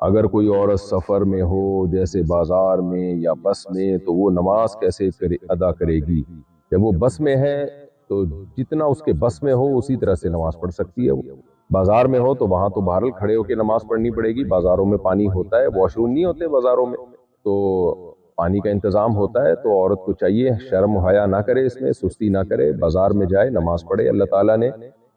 اگر کوئی عورت سفر میں ہو جیسے بازار میں یا بس میں تو وہ نماز کیسے ادا کرے گی؟ جب وہ بس میں ہے تو جتنا اس کے بس میں ہو اسی طرح سے نماز پڑھ سکتی ہے. وہ بازار میں ہو تو وہاں تو بہرحال کھڑے ہو کے نماز پڑھنی پڑے گی. بازاروں میں پانی ہوتا ہے، واش روم نہیں ہوتے بازاروں میں، تو پانی کا انتظام ہوتا ہے. تو عورت کو چاہیے شرم و حیا نہ کرے، اس میں سستی نہ کرے، بازار میں جائے نماز پڑھے. اللہ تعالیٰ نے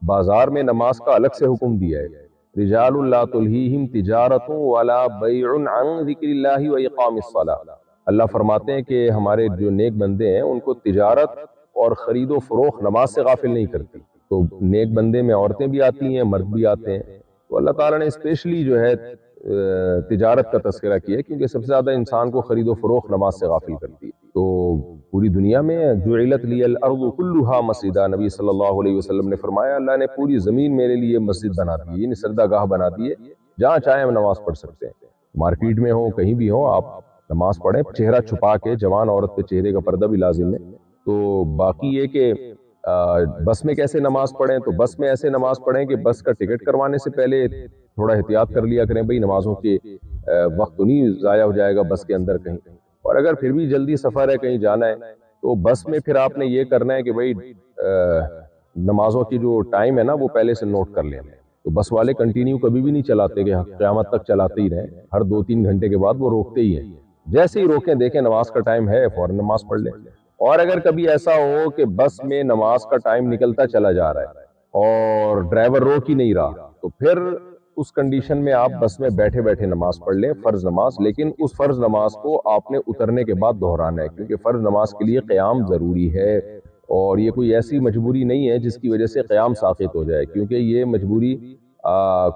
بازار میں نماز کا الگ سے حکم دیا ہے. رجال لا تلہیہم تجارت ولا بیع عن ذکر اللہ و اقام الصلاۃ. اللہ فرماتے ہیں کہ ہمارے جو نیک بندے ہیں ان کو تجارت اور خرید و فروخت نماز سے غافل نہیں کرتی. تو نیک بندے میں عورتیں بھی آتی ہیں، مرد بھی آتے ہیں. تو اللہ تعالیٰ نے اسپیشلی جو ہے تجارت کا تذکرہ کیا ہے، کیونکہ سب سے زیادہ انسان کو خرید و فروخت نماز سے غافل کرتی ہے. تو پوری دنیا میں جعلت لی الارض کلھا مسجدا، نبی صلی اللہ علیہ وسلم نے فرمایا اللہ نے پوری زمین میرے لیے مسجد بنا دی ہے، یعنی سجدہ گاہ بنا دی ہے، جہاں چاہیں ہم نماز پڑھ سکتے ہیں. مارکیٹ میں ہو کہیں بھی ہو آپ نماز پڑھیں، چہرہ چھپا کے. جوان عورت پہ چہرے کا پردہ بھی لازم ہے. تو باقی یہ کہ بس میں کیسے نماز پڑھیں، تو بس میں ایسے نماز پڑھیں کہ بس کا ٹکٹ کروانے سے پہلے تھوڑا احتیاط کر لیا کریں، بھئی نمازوں کے وقت تو نہیں ضائع ہو جائے گا بس کے اندر کہیں. اور اگر پھر بھی جلدی سفر ہے، کہیں جانا ہے، تو بس میں پھر آپ نے یہ کرنا ہے کہ بھئی نمازوں کی جو ٹائم ہے نا وہ پہلے سے نوٹ کر لیں. تو بس والے کنٹینیو کبھی بھی نہیں چلاتے کہ قیامت تک چلاتے ہی رہیں، ہر 2-3 گھنٹے کے بعد وہ روکتے ہی ہیں. جیسے ہی روکیں دیکھیں نماز کا ٹائم ہے فوراً نماز پڑھ لیں. اور اگر کبھی ایسا ہو کہ بس میں نماز کا ٹائم نکلتا چلا جا رہا ہے اور ڈرائیور روک ہی نہیں رہا، تو پھر اس کنڈیشن میں آپ بس میں بیٹھے بیٹھے نماز پڑھ لیں، فرض نماز. لیکن اس فرض نماز کو آپ نے اترنے کے بعد دہرانا ہے، کیونکہ فرض نماز کے لیے قیام ضروری ہے. اور یہ کوئی ایسی مجبوری نہیں ہے جس کی وجہ سے قیام ساقط ہو جائے، کیونکہ یہ مجبوری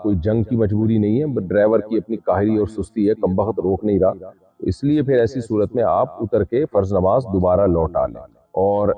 کوئی جنگ کی مجبوری نہیں ہے، ڈرائیور کی اپنی کاہلی اور سستی ہے، کم بخت روک نہیں رہا. اس لیے پھر ایسی صورت میں آپ اتر کے فرض نماز دوبارہ لوٹا لیں. اور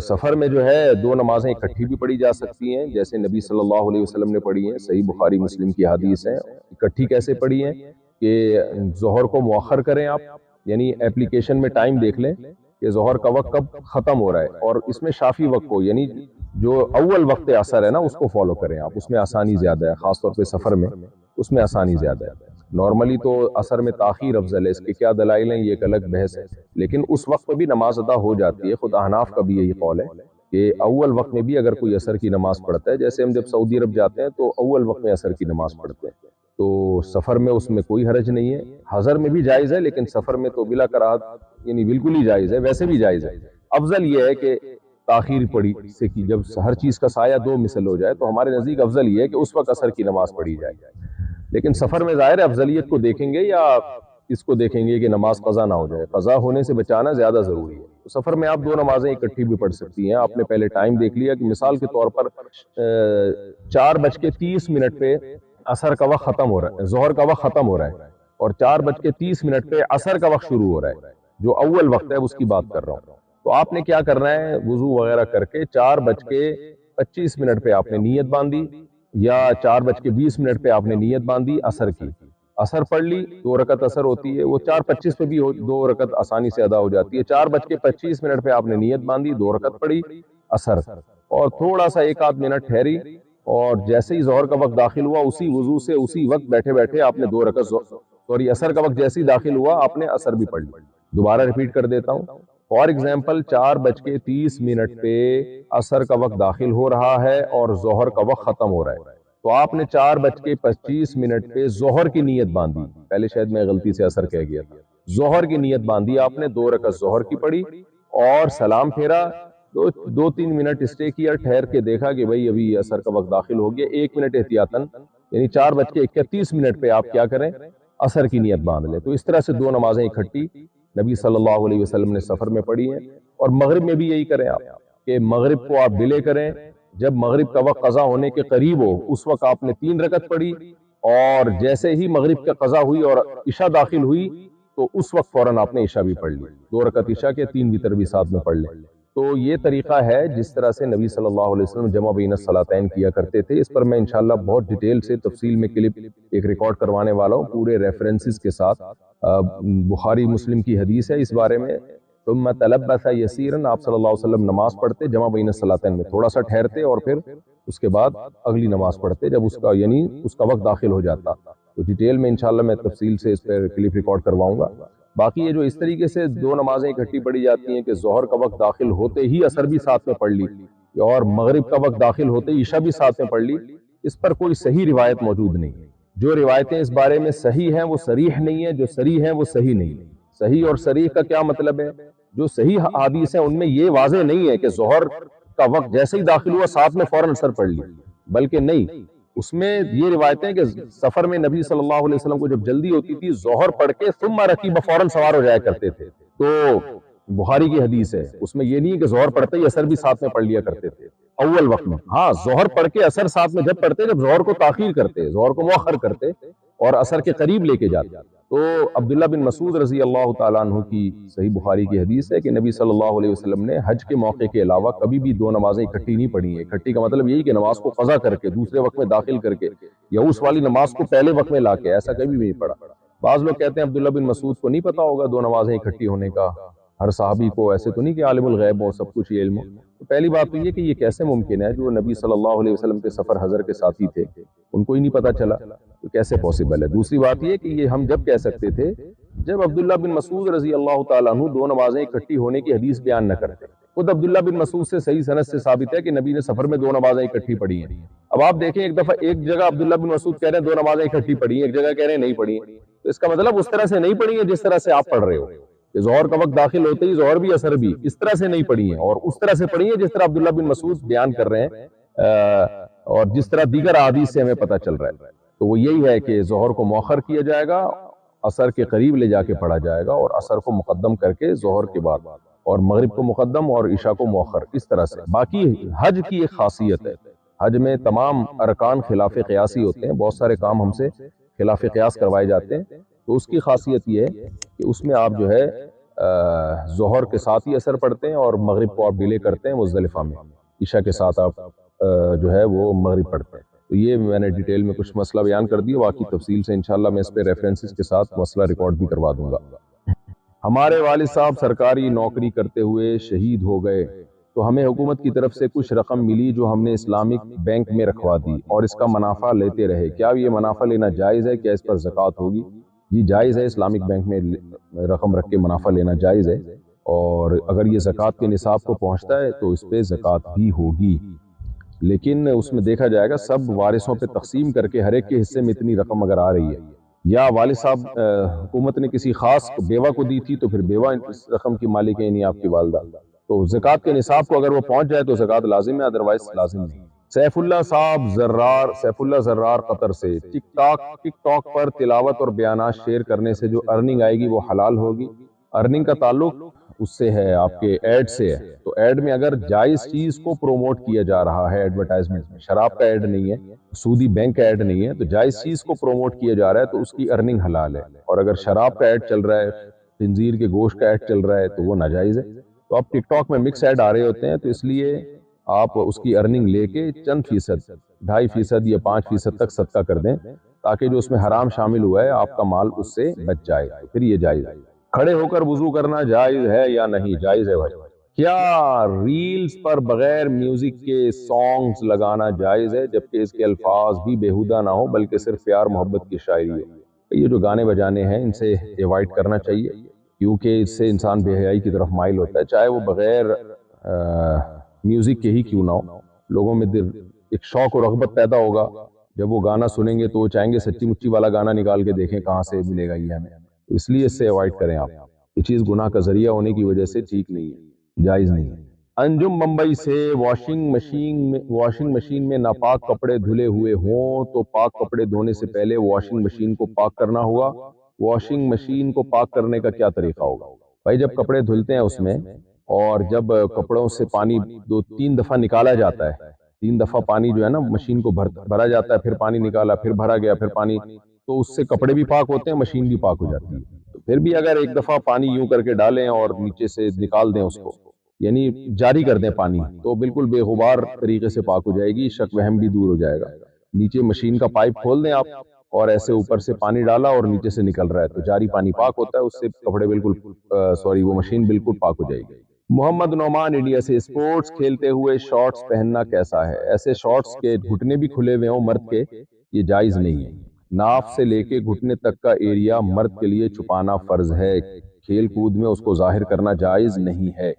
سفر میں جو ہے 2 نمازیں اکٹھی بھی پڑھی جا سکتی ہیں، جیسے نبی صلی اللہ علیہ وسلم نے پڑھی ہیں، صحیح بخاری مسلم کی حدیث ہے. اکٹھی کیسے پڑھی ہیں کہ ظہر کو مؤخر کریں آپ، یعنی اپلیکیشن میں ٹائم دیکھ لیں کہ ظہر کا وقت کب ختم ہو رہا ہے، اور اس میں شافی وقت کو، یعنی جو اول وقت عصر ہے نا اس کو فالو کریں آپ. اس میں آسانی زیادہ ہے، خاص طور پہ سفر میں اس میں آسانی زیادہ ہے. نارملی تو عصر میں تاخیر افضل ہے، اس کے کیا دلائل ہیں یہ ایک الگ بحث ہے، لیکن اس وقت بھی نماز ادا ہو جاتی ہے. خود احناف کا بھی یہی قول ہے کہ اول وقت میں بھی اگر کوئی عصر کی نماز پڑھتا ہے، جیسے ہم جب سعودی عرب جاتے ہیں تو اول وقت میں عصر کی نماز پڑھتے ہیں، تو سفر میں اس میں کوئی حرج نہیں ہے. حضر میں بھی جائز ہے، لیکن سفر میں تو بلا کراہت، یعنی بالکل ہی جائز ہے. ویسے بھی جائز ہے. افضل یہ ہے کہ تاخیر پڑھی سے کی، جب ہر چیز کا سایہ 2 مثل ہو جائے تو ہمارے نزدیک افضل یہ ہے کہ اس وقت عصر کی نماز پڑھی جائے. لیکن سفر میں ظاہر ہے افضلیت کو دیکھیں گے یا اس کو دیکھیں گے کہ نماز قضا نہ ہو جائے. قضا ہونے سے بچانا زیادہ ضروری ہے. تو سفر میں آپ 2 نمازیں اکٹھی بھی پڑھ سکتی ہیں. آپ نے پہلے ٹائم دیکھ لیا کہ مثال کے طور پر 4:30 پہ عصر کا وقت ختم ہو رہا ہے، ظہر کا وقت ختم ہو رہا ہے، اور 4:30 پہ عصر کا وقت شروع ہو رہا ہے، جو اول وقت ہے اس کی بات کر رہا ہوں. تو آپ نے کیا کرنا ہے، وضو وغیرہ کر کے 4:25 پہ آپ نے نیت باندھی، یا 4:20 پہ آپ نے نیت باندھی عصر کی. عصر پڑھ لی، 2 رکعت عصر ہوتی ہے، وہ 4:25 پہ بھی 2 رکعت آسانی سے ادا ہو جاتی ہے. 4:25 پہ آپ نے نیت باندھی، 2 رکعت پڑھی عصر، اور تھوڑا سا 1-8 منٹ ٹھہری، اور جیسے ہی ظہر کا وقت داخل ہوا اسی وضو سے اسی وقت بیٹھے بیٹھے آپ نے 2 رکعت، سوری عصر کا وقت جیسے ہی داخل ہوا آپ نے عصر بھی پڑھ لی. دوبارہ ریپیٹ کر دیتا ہوں. فار ایگزامپل 4:30 پہ عصر کا وقت داخل ہو رہا ہے اور ظہر کا وقت ختم ہو رہا ہے، تو آپ نے 4:25 پہ ظہر کی نیت باندھی. پہلے شاید میں غلطی سے عصر کہہ گیا تھا. ظہر کی نیت باندھی آپ نے، 2 رکعت ظہر کی پڑھی اور سلام پھیرا. 2-3 منٹ اسٹے کیا، ٹھہر کے دیکھا کہ بھئی ابھی عصر کا وقت داخل ہو گیا، 1 منٹ احتیاطاً، یعنی 4:31 پہ آپ کیا کریں، عصر کی نیت باندھ لیں. تو اس طرح سے 2 نمازیں اکٹھی نبی صلی اللہ علیہ وسلم نے سفر میں پڑھی ہیں. اور مغرب میں بھی یہی کریں آپ کہ مغرب کو آپ ڈیلے کریں. جب مغرب کا وقت قضا ہونے کے قریب ہو اس وقت آپ نے 3 رکعت پڑھی، اور جیسے ہی مغرب کا قضا ہوئی اور عشاء داخل ہوئی تو اس وقت فوراً آپ نے عشاء بھی پڑھ لی. 2 رکعت عشاء کے 3 وتر بھی ساتھ میں پڑھ لیں. تو یہ طریقہ ہے جس طرح سے نبی صلی اللہ علیہ وسلم جمع بین الصلاتین کیا کرتے تھے. اس پر میں انشاءاللہ بہت ڈیٹیل سے تفصیل میں کلپ ایک ریکارڈ کروانے والا ہوں، پورے ریفرنسز کے ساتھ. بخاری مسلم کی حدیث ہے اس بارے میں. ثم تلبس یسیرا، آپ صلی اللہ علیہ وسلم نماز پڑھتے جمع بین الصلاتین میں، تھوڑا سا ٹھہرتے اور پھر اس کے بعد اگلی نماز پڑھتے جب اس کا یعنی اس کا وقت داخل ہو جاتا. تو ڈیٹیل میں انشاءاللہ میں تفصیل سے اس پر کلپ ریکارڈ کرواؤں گا۔ باقی یہ جو اس طریقے سے دو نمازیں اکٹھی پڑھی جاتی ہیں کہ ظہر کا وقت داخل ہوتے ہی عصر بھی ساتھ میں پڑھ لی اور مغرب کا وقت داخل ہوتے ہی عشاء بھی ساتھ میں پڑھ لی، اس پر کوئی صحیح روایت موجود نہیں ہے۔ جو روایتیں اس بارے میں صحیح ہیں وہ صریح نہیں ہیں، جو صریح ہیں وہ صحیح نہیں ہیں۔ صحیح اور صریح کا کیا مطلب ہے؟ جو صحیح حدیث ہیں ان میں یہ واضح نہیں ہے کہ ظہر کا وقت جیسے ہی داخل ہوا ساتھ میں فوراً عصر پڑھ لی، بلکہ نہیں، اس میں یہ روایتیں کہ سفر میں نبی صلی اللہ علیہ وسلم کو جب جلدی ہوتی تھی ظہر پڑھ کے ثم رکیب فوراً سوار ہو جایا کرتے تھے۔ تو بخاری کی حدیث ہے، اس میں یہ نہیں ہے کہ ظہر پڑھتے ہی عصر بھی ساتھ میں پڑھ لیا کرتے تھے اول وقت میں۔ ہاں ظہر پڑھ کے عصر ساتھ میں جب پڑھتے جب ظہر کو تاخیر کرتے، ظہر کو مؤخر کرتے اور عصر کے قریب لے کے جاتے۔ تو عبداللہ بن مسعود رضی اللہ تعالیٰ عنہ کی صحیح بخاری کی حدیث ہے کہ نبی صلی اللہ علیہ وسلم نے حج کے موقع کے علاوہ کبھی بھی دو نمازیں اکٹھی نہیں پڑھی ہیں۔ اکٹھی کا مطلب یہی کہ نماز کو قضا کر کے دوسرے وقت میں داخل کر کے یا اس والی نماز کو پہلے وقت میں لا کے، ایسا کبھی بھی نہیں پڑھا۔ بعض لوگ کہتے ہیں عبداللہ بن مسعود کو نہیں پتا ہوگا دو نمازیں اکٹھی ہونے کا، ہر صحابی کو ایسے تو نہیں کہ عالم الغیب ہو، سب کچھ یہ علم ہو۔ تو پہلی بات تو یہ کہ یہ کیسے ممکن ہے؟ جو نبی صلی اللہ علیہ وسلم کے سفر حضر کے ساتھی تھے ان کو ہی نہیں پتا چلا، تو کیسے پاسبل ہے؟ دوسری بات یہ کہ یہ ہم جب کہہ سکتے تھے جب عبداللہ بن مسعود رضی اللہ تعالیٰ عنہ دو نمازیں اکٹھی ہونے کی حدیث بیان نہ کرتے۔ خود عبداللہ بن مسعود سے صحیح سند سے ثابت ہے کہ نبی نے سفر میں دو نمازیں اکٹھی پڑھی ہیں۔ اب آپ دیکھیں ایک دفعہ ایک جگہ عبداللہ بن مسعود کہہ رہے ہیں دو نمازیں اکٹھی پڑھی ہیں، ایک جگہ کہہ رہے ہیں نہیں پڑھی ہیں، تو اس کا مطلب اس طرح سے نہیں پڑھی ہیں جس طرح سے آپ پڑھ رہے ہو کہ ظہر کا وقت داخل ہوتے ہی ظہر بھی عصر بھی، اس طرح سے نہیں پڑھی ہیں، اور اس طرح سے پڑھی ہیں جس طرح عبداللہ بن مسعود بیان کر رہے ہیں اور جس طرح دیگر احادیث سے ہمیں پتہ چل رہا ہے۔ تو وہ یہی ہے کہ ظہر کو مؤخر کیا جائے گا، عصر کے قریب لے جا کے پڑھا جائے گا، اور عصر کو مقدم کر کے ظہر کے بعد، اور مغرب کو مقدم اور عشاء کو مؤخر، اس طرح سے۔ باقی حج کی ایک خاصیت ہے، حج میں تمام ارکان خلاف قیاسی ہوتے ہیں، بہت سارے کام ہم سے خلاف قیاس کروائے جاتے ہیں، تو اس کی خاصیت یہ ہے کہ اس میں آپ جو ہے ظہر کے ساتھ ہی عصر پڑھتے ہیں اور مغرب کو آپ ڈیلے کرتے ہیں مزدلفہ میں، عشاء کے ساتھ آپ جو ہے وہ مغرب پڑھتے ہیں۔ تو یہ میں نے ڈیٹیل میں کچھ مسئلہ بیان کر دیا، باقی تفصیل سے انشاءاللہ میں اس پہ ریفرنسز کے ساتھ مسئلہ ریکارڈ بھی کروا دوں گا۔ ہمارے والد صاحب سرکاری نوکری کرتے ہوئے شہید ہو گئے تو ہمیں حکومت کی طرف سے کچھ رقم ملی جو ہم نے اسلامک بینک میں رکھوا دی اور اس کا منافع لیتے رہے، کیا یہ منافع لینا جائز ہے؟ کیا اس پر زکوٰۃ ہوگی؟ جی جائز ہے، اسلامک بینک میں رقم رکھ کے منافع لینا جائز ہے، اور اگر یہ زکوٰۃ کے نصاب کو پہنچتا ہے تو اس پہ زکوٰۃ بھی ہوگی، لیکن اس میں دیکھا جائے گا سب وارثوں پہ تقسیم کر کے ہر ایک کے حصے میں اتنی رقم اگر آ رہی ہے، یا والد صاحب حکومت نے کسی خاص بیوہ کو دی تھی تو پھر بیوہ اس رقم کی مالک ہے، یعنی آپ کی والدہ، تو زکوٰۃ کے نصاب کو اگر وہ پہنچ جائے تو زکوٰۃ لازم ہے، ادروائز لازم نہیں۔ سیف اللہ زرار قطر سے، ٹک ٹاک پر تلاوت اور بیانات شیئر کرنے سے جو ارننگ آئے گی وہ حلال ہوگی؟ ارننگ کا تعلق اس سے ہے، آپ کے ایڈ سے ہے، تو ایڈ میں اگر جائز چیز کو پروموٹ کیا جا رہا ہے ایڈورٹائزمنٹ میں، شراب کا ایڈ نہیں ہے، سودی بینک کا ایڈ نہیں ہے، تو جائز چیز کو پروموٹ کیا جا رہا ہے تو اس کی ارننگ حلال ہے، اور اگر شراب کا ایڈ چل رہا ہے، خنزیر کے گوشت کا ایڈ چل رہا ہے تو وہ ناجائز ہے۔ تو اب ٹک ٹاک میں مکس ایڈ آ رہے ہوتے ہیں، تو اس لیے آپ اس کی ارننگ لے کے چند فیصد، 2.5% یا 5% تک صدقہ کر دیں، تاکہ جو اس میں حرام شامل ہوا ہے آپ کا مال اس سے بچ جائے، تو پھر یہ جائز ہے۔ کھڑے ہو کر وضو کرنا جائز ہے یا نہیں؟ جائز ہے بھائی۔ کیا ریلز پر بغیر میوزک کے سانگز لگانا جائز ہے جبکہ اس کے الفاظ بھی بیہودہ نہ ہو بلکہ صرف پیار محبت کی شاعری ہو؟ یہ جو گانے بجانے ہیں ان سے ایوائڈ کرنا چاہیے، کیونکہ اس سے انسان بے حیائی کی طرف مائل ہوتا ہے، چاہے وہ بغیر میوزک کے ہی کیوں نہ ہو۔ لوگوں میں ایک شوق و رغبت پیدا ہوگا، جب وہ گانا سنیں گے تو وہ چاہیں گے سچی مچی والا گانا نکال کے دیکھیں کہاں سے ملے گا یہ ہمیں، تو اس لیے اس سے ایوائڈ کریں آپ۔ یہ چیز گناہ کا ذریعہ ہونے کی وجہ سے ٹھیک نہیں ہے، جائز نہیں ہے۔ انجم بمبئی سے، واشنگ مشین میں ناپاک کپڑے دھلے ہوئے ہوں تو پاک کپڑے دھونے سے پہلے واشنگ مشین کو پاک کرنا ہوگا، واشنگ مشین کو پاک کرنے کا کیا طریقہ ہوگا؟ بھائی جب کپڑے دھلتے ہیں اس میں، اور جب کپڑوں سے پانی 2-3 دفعہ نکالا جاتا ہے، 3 دفعہ پانی جو ہے نا مشین کو بھرا جاتا ہے، پھر پانی نکالا، پھر بھرا گیا، پھر پانی، تو اس سے کپڑے بھی پاک ہوتے ہیں، مشین بھی پاک ہو جاتی ہے۔ تو پھر بھی اگر ایک دفعہ پانی یوں کر کے ڈالیں اور نیچے سے نکال دیں اس کو، یعنی جاری کر دیں پانی، تو بالکل بے غبار طریقے سے پاک ہو جائے گی، شک وہم بھی دور ہو جائے گا۔ نیچے مشین کا پائپ کھول دیں آپ، اور ایسے اوپر سے پانی ڈالا اور نیچے سے نکل رہا ہے تو جاری پانی پاک ہوتا ہے، اس سے کپڑے بالکل وہ مشین بالکل پاک ہو جائے گی۔ محمد نعمان انڈیا سے، اسپورٹس کھیلتے ہوئے شارٹس پہننا کیسا ہے؟ ایسے شارٹس کے گھٹنے بھی کھلے ہوئے ہوں مرد کے، یہ جائز نہیں ہے۔ ناف سے لے کے گھٹنے تک کا ایریا مرد کے لیے چھپانا فرض ہے، کھیل کود میں اس کو ظاہر کرنا جائز نہیں ہے۔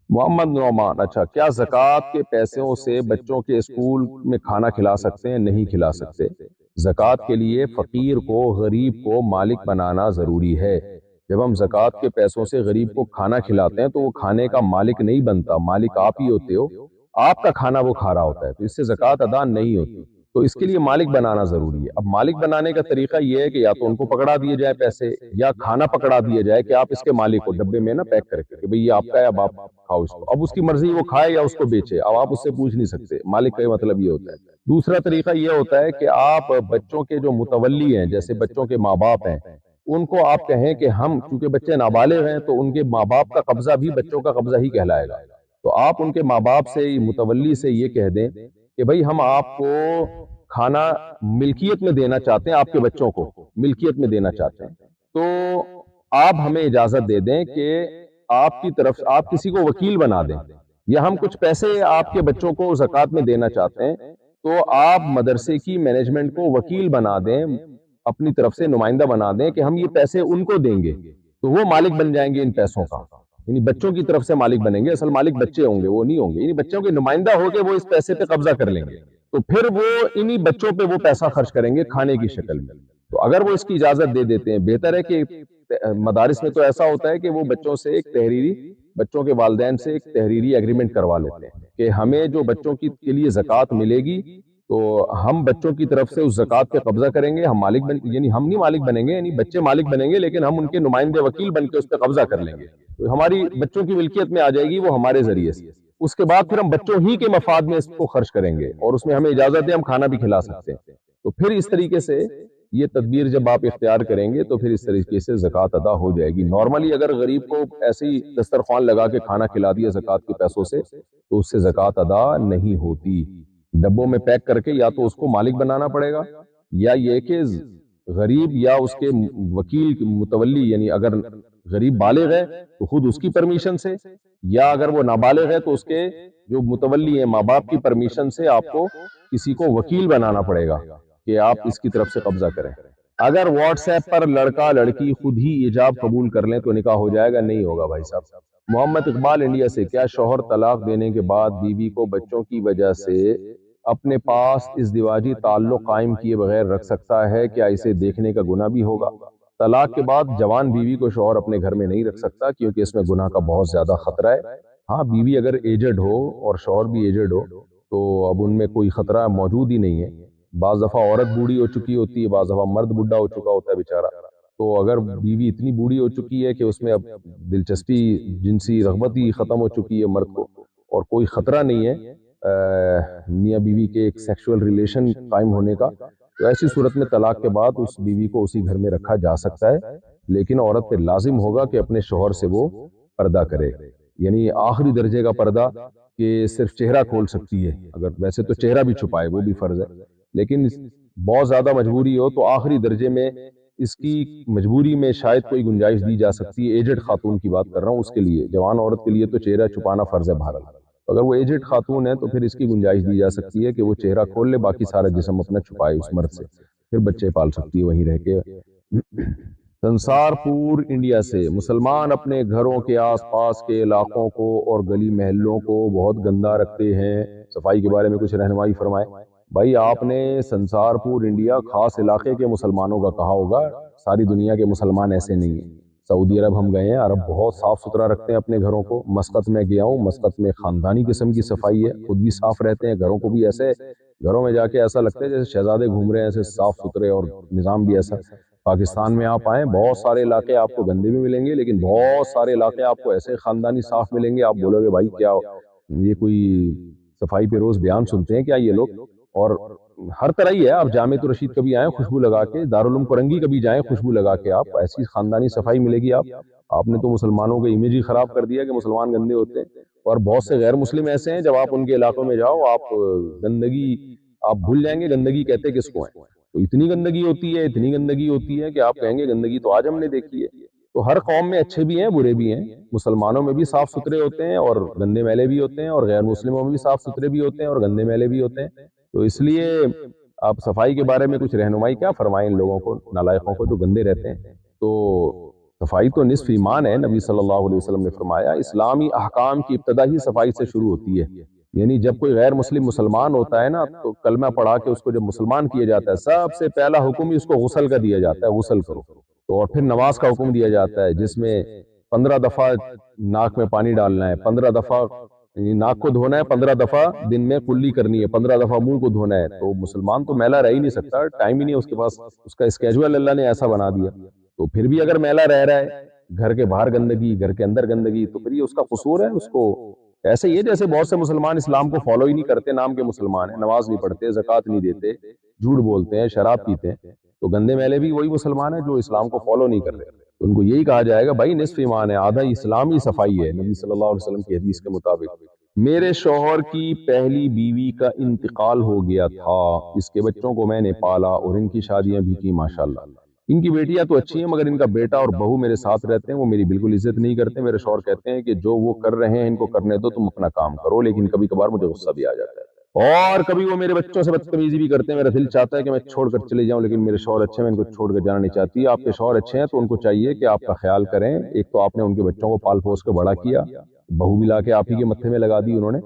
محمد نعمان، اچھا کیا زکوٰۃ کے پیسوں سے بچوں کے اسکول میں کھانا کھلا سکتے ہیں؟ نہیں کھلا سکتے۔ زکوٰۃ کے لیے فقیر کو، غریب کو مالک بنانا ضروری ہے۔ جب ہم زکوٰۃ کے پیسوں سے غریب کو کھانا کھلاتے ہیں تو وہ کھانے کا مالک نہیں بنتا، مالک آپ ہی ہوتے ہو، آپ کا کھانا وہ کھا رہا ہوتا ہے، تو اس سے زکوٰۃ ادا نہیں ہوتی، تو اس کے لیے مالک بنانا ضروری ہے۔ اب مالک بنانے کا طریقہ یہ ہے کہ یا تو ان کو پکڑا دیے جائے پیسے، یا کھانا پکڑا دیا جائے کہ آپ اس کے مالک ہو، ڈبے میں نا پیک کر کے کہ بھئی یہ آپ کا ہے، اب آپ کھاؤ اس کو، اب اس کی مرضی وہ کھائے یا اس کو بیچے، اب آپ اس سے پوچھ نہیں سکتے، مالک کا مطلب یہ ہوتا ہے۔ دوسرا طریقہ یہ ہوتا ہے کہ آپ بچوں کے جو متولی ہیں، جیسے بچوں کے ماں باپ ہیں، ان کو آپ کہیں کہ ہم، چونکہ بچے نابالغ ہیں تو ان کے ماں باپ کا قبضہ بھی بچوں کا قبضہ ہی کہلائے گا، تو آپ ان کے ماں باپ سے، متولی سے یہ کہہ دیں کہ بھئی ہم آپ کو کھانا ملکیت میں دینا چاہتے ہیں، آپ کے بچوں کو ملکیت میں دینا چاہتے ہیں، تو آپ ہمیں اجازت دے دیں کہ آپ کی طرف آپ کسی کو وکیل بنا دیں، یا ہم کچھ پیسے آپ کے بچوں کو زکوٰۃ میں دینا چاہتے ہیں، تو آپ مدرسے کی مینجمنٹ کو وکیل بنا دیں، اپنی طرف سے نمائندہ بنا دیں کہ ہم یہ پیسے ان کو دیں گے، تو وہ مالک بن جائیں گے ان پیسوں کا، یعنی بچوں کی طرف سے مالک بنیں گے، اصل مالک بچے ہوں گے، وہ نہیں ہوں گے، یعنی بچوں کے نمائندہ ہو کے وہ اس پیسے پہ قبضہ کر لیں گے، تو پھر وہ انہی بچوں پہ وہ پیسہ خرچ کریں گے کھانے کی شکل میں۔ تو اگر وہ اس کی اجازت دے دیتے ہیں، بہتر ہے کہ مدارس میں تو ایسا ہوتا ہے کہ وہ بچوں سے ایک تحریری، بچوں کے والدین سے ایک تحریری ایگریمنٹ کروا لیتے ہیں کہ ہمیں جو بچوں کے لیے زکوٰۃ ملے گی تو ہم بچوں کی طرف سے اس زکوٰۃ پہ قبضہ کریں گے، ہم مالک یعنی ہم نہیں مالک بنیں گے، یعنی بچے مالک بنیں گے، لیکن ہم ان کے نمائندے وکیل بن کے اس پہ قبضہ کر لیں گے، تو ہماری بچوں کی ملکیت میں آ جائے گی وہ ہمارے ذریعے سے، اس کے بعد پھر ہم بچوں ہی کے مفاد میں اس کو خرچ کریں گے، اور اس میں ہمیں اجازت ہے ہم کھانا بھی کھلا سکتے ہیں، تو پھر اس طریقے سے یہ تدبیر جب آپ اختیار کریں گے تو پھر اس طریقے سے زکوٰۃ ادا ہو جائے گی۔ نارملی اگر غریب کو ایسے ہی دسترخوان لگا کے کھانا کھلا دیا زکوٰۃ کے پیسوں سے تو اس سے زکوٰۃ ادا نہیں ہوتی، ڈبوں میں پیک کر کے یا تو اس کو مالک بنانا پڑے گا، یا یہ کہ غریب یا اس کے وکیل متولی، یعنی اگر غریب بالغ ہے تو خود اس کی پرمیشن سے، یا اگر وہ نابالغ ہے تو اس کے جو متولی ہیں ماں باپ کی پرمیشن سے آپ کو کسی کو وکیل بنانا پڑے گا کہ آپ اس کی طرف سے قبضہ کریں۔ اگر واٹس ایپ پر لڑکا لڑکی خود ہی ایجاب قبول کر لیں تو نکاح ہو جائے گا؟ نہیں ہوگا بھائی صاحب۔ محمد اقبال انڈیا سے، کیا شوہر طلاق دینے کے بعد بیوی کو بچوں کی وجہ سے اپنے پاس ازدواجی تعلق قائم کیے بغیر رکھ سکتا ہے؟ کیا اسے دیکھنے کا گناہ بھی ہوگا؟ طلاق کے بعد جوان بیوی کو شوہر اپنے گھر میں نہیں رکھ سکتا کیونکہ اس میں گناہ کا بہت زیادہ خطرہ ہے۔ ہاں، بیوی اگر ایجڈ ہو اور شوہر بھی ایجڈ ہو تو اب ان میں کوئی خطرہ موجود ہی نہیں ہے۔ بعض دفعہ عورت بوڑھی ہو چکی ہوتی ہے، بعض دفعہ مرد بڈھا ہو چکا ہوتا ہے بیچارہ، تو اگر بیوی اتنی بوڑھی ہو چکی ہے کہ اس میں اب دلچسپی، جنسی رغبت ہی ختم ہو چکی ہے مرد کو، اور کوئی خطرہ نہیں ہے میاں بیوی کے ایک سیکشول ریلیشن قائم ہونے کا، تو ایسی صورت میں طلاق کے بعد اس بیوی کو اسی گھر میں رکھا جا سکتا ہے، لیکن عورت پہ لازم ہوگا کہ اپنے شوہر سے وہ پردہ کرے، یعنی آخری درجے کا پردہ کہ صرف چہرہ کھول سکتی ہے، اگر ویسے تو چہرہ بھی چھپائے وہ بھی فرض ہے، لیکن بہت زیادہ مجبوری ہو تو آخری درجے میں اس کی مجبوری میں شاید کوئی گنجائش دی جا سکتی ہے۔ ایجڈ خاتون کی بات کر رہا ہوں، اس کے لیے، جوان عورت کے لیے تو چہرہ چھپانا فرض ہے بہرحال، اگر وہ ایجڈ خاتون ہے تو پھر اس کی گنجائش دی جا سکتی ہے کہ وہ چہرہ کھول لے، باقی سارا جسم اپنا چھپائے اس مرد سے، پھر بچے پال سکتی ہے وہیں رہ کے۔ سنسار پور انڈیا سے، مسلمان اپنے گھروں کے آس پاس کے علاقوں کو اور گلی محلوں کو بہت گندا رکھتے ہیں، صفائی کے بارے میں کچھ رہنمائی فرمائیں۔ بھائی آپ نے سنسار پور انڈیا خاص علاقے کے مسلمانوں کا کہا ہوگا، ساری دنیا کے مسلمان ایسے نہیں ہیں۔ سعودی عرب ہم گئے ہیں، عرب بہت صاف ستھرا رکھتے ہیں اپنے گھروں کو، مسقط میں گیا ہوں، مسقط میں خاندانی قسم کی صفائی ہے، خود بھی صاف رہتے ہیں، گھروں کو بھی ایسے، گھروں میں جا کے ایسا لگتا ہے جیسے شہزادے گھوم رہے ہیں، ایسے صاف ستھرے، اور نظام بھی ایسا۔ پاکستان میں آپ آئیں، بہت سارے علاقے آپ کو گندے بھی ملیں گے، لیکن بہت سارے علاقے آپ کو ایسے خاندانی صاف ملیں گے، آپ بولو گے بھائی کیا یہ کوئی صفائی پہ روز بیان سنتے ہیں کیا یہ لوگ؟ اور ہر طرح ہی ہے، آپ جامع رشید کبھی آئیں خوشبو لگا کے، دارالعلوم کرنگی کبھی جائیں خوشبو لگا کے، آپ ایسی خاندانی صفائی ملے گی۔ آپ نے تو مسلمانوں کا امیج ہی خراب کر دیا کہ مسلمان گندے ہوتے ہیں، اور بہت سے غیر مسلم ایسے ہیں جب آپ ان کے علاقوں میں جاؤ آپ گندگی آپ بھول جائیں گے گندگی کہتے کس کو ہیں، تو اتنی گندگی ہوتی ہے، اتنی گندگی ہوتی ہے کہ آپ کہیں گے گندگی تو آج ہم نے دیکھی ہے۔ تو ہر قوم میں اچھے بھی ہیں برے بھی ہیں، مسلمانوں میں بھی صاف ستھرے ہوتے ہیں اور گندے میلے بھی ہوتے ہیں، اور غیر مسلموں میں بھی صاف ستھرے بھی ہوتے ہیں اور گندے میلے بھی ہوتے ہیں، تو اس لیے آپ صفائی کے بارے میں کچھ رہنمائی کیا فرمائیں ان لوگوں کو، نالائقوں کو جو گندے رہتے ہیں؟ تو صفائی تو نصف ایمان ہے، نبی صلی اللہ علیہ وسلم نے فرمایا اسلامی احکام کی ابتدا ہی صفائی سے شروع ہوتی ہے. یعنی جب کوئی غیر مسلم مسلمان ہوتا ہے نا، تو کلمہ پڑھا کے اس کو جب مسلمان کیا جاتا ہے، سب سے پہلا حکم ہی اس کو غسل کا دیا جاتا ہے، غسل کرو. تو اور پھر نماز کا حکم دیا جاتا ہے، جس میں 15 دفعہ ناک میں پانی ڈالنا ہے، 15 دفعہ ناک کو دھونا ہے، 15 دفعہ دن میں کلی کرنی ہے، 15 دفعہ منہ کو دھونا ہے. تو مسلمان تو میلا رہ ہی نہیں سکتا، ٹائم ہی نہیں اس کے پاس، اس کا اسکیجول اللہ نے ایسا بنا دیا. تو پھر بھی اگر میلا رہ رہا ہے، گھر کے باہر گندگی، گھر کے اندر گندگی، تو پھر یہ اس کا قصور ہے. اس کو ایسے ہی ہے جیسے بہت سے مسلمان اسلام کو فالو ہی نہیں کرتے، نام کے مسلمان ہیں، نماز نہیں پڑھتے، زکوٰۃ نہیں دیتے، جھوٹ بولتے ہیں، شراب پیتے ہیں. تو گندے میلے بھی وہی مسلمان ہیں جو اسلام کو فالو نہیں کر رہے. ان کو یہی کہا جائے گا بھائی نصف ایمان ہے، آدھا اسلامی صفائی ہے. نبی صلی اللہ علیہ وسلم کی حدیث کے مطابق میرے شوہر کی پہلی بیوی کا انتقال ہو گیا تھا، اس کے بچوں کو میں نے پالا اور ان کی شادیاں بھی کی ماشاءاللہ. ان کی بیٹیاں تو اچھی ہیں، مگر ان کا بیٹا اور بہو میرے ساتھ رہتے ہیں، وہ میری بالکل عزت نہیں کرتے. میرے شوہر کہتے ہیں کہ جو وہ کر رہے ہیں ان کو کرنے دو، تم اپنا کام کرو. لیکن کبھی کبھار مجھے غصہ بھی آ جاتا ہے، اور کبھی وہ میرے بچوں سے بدتمیزی بھی کرتے ہیں. میرا دل چاہتا ہے کہ میں چھوڑ کر چلے جاؤں، لیکن میرے شوہر اچھے ہیں، میں ان کو چھوڑ کر جانا نہیں چاہتی. آپ کے شوہر اچھے ہیں تو ان کو چاہیے کہ آپ کا خیال کریں. ایک تو آپ نے ان کے بچوں کو پال پوس کے بڑا کیا، بہو بھی لا کے آپ ہی کے متھے میں لگا دی انہوں نے.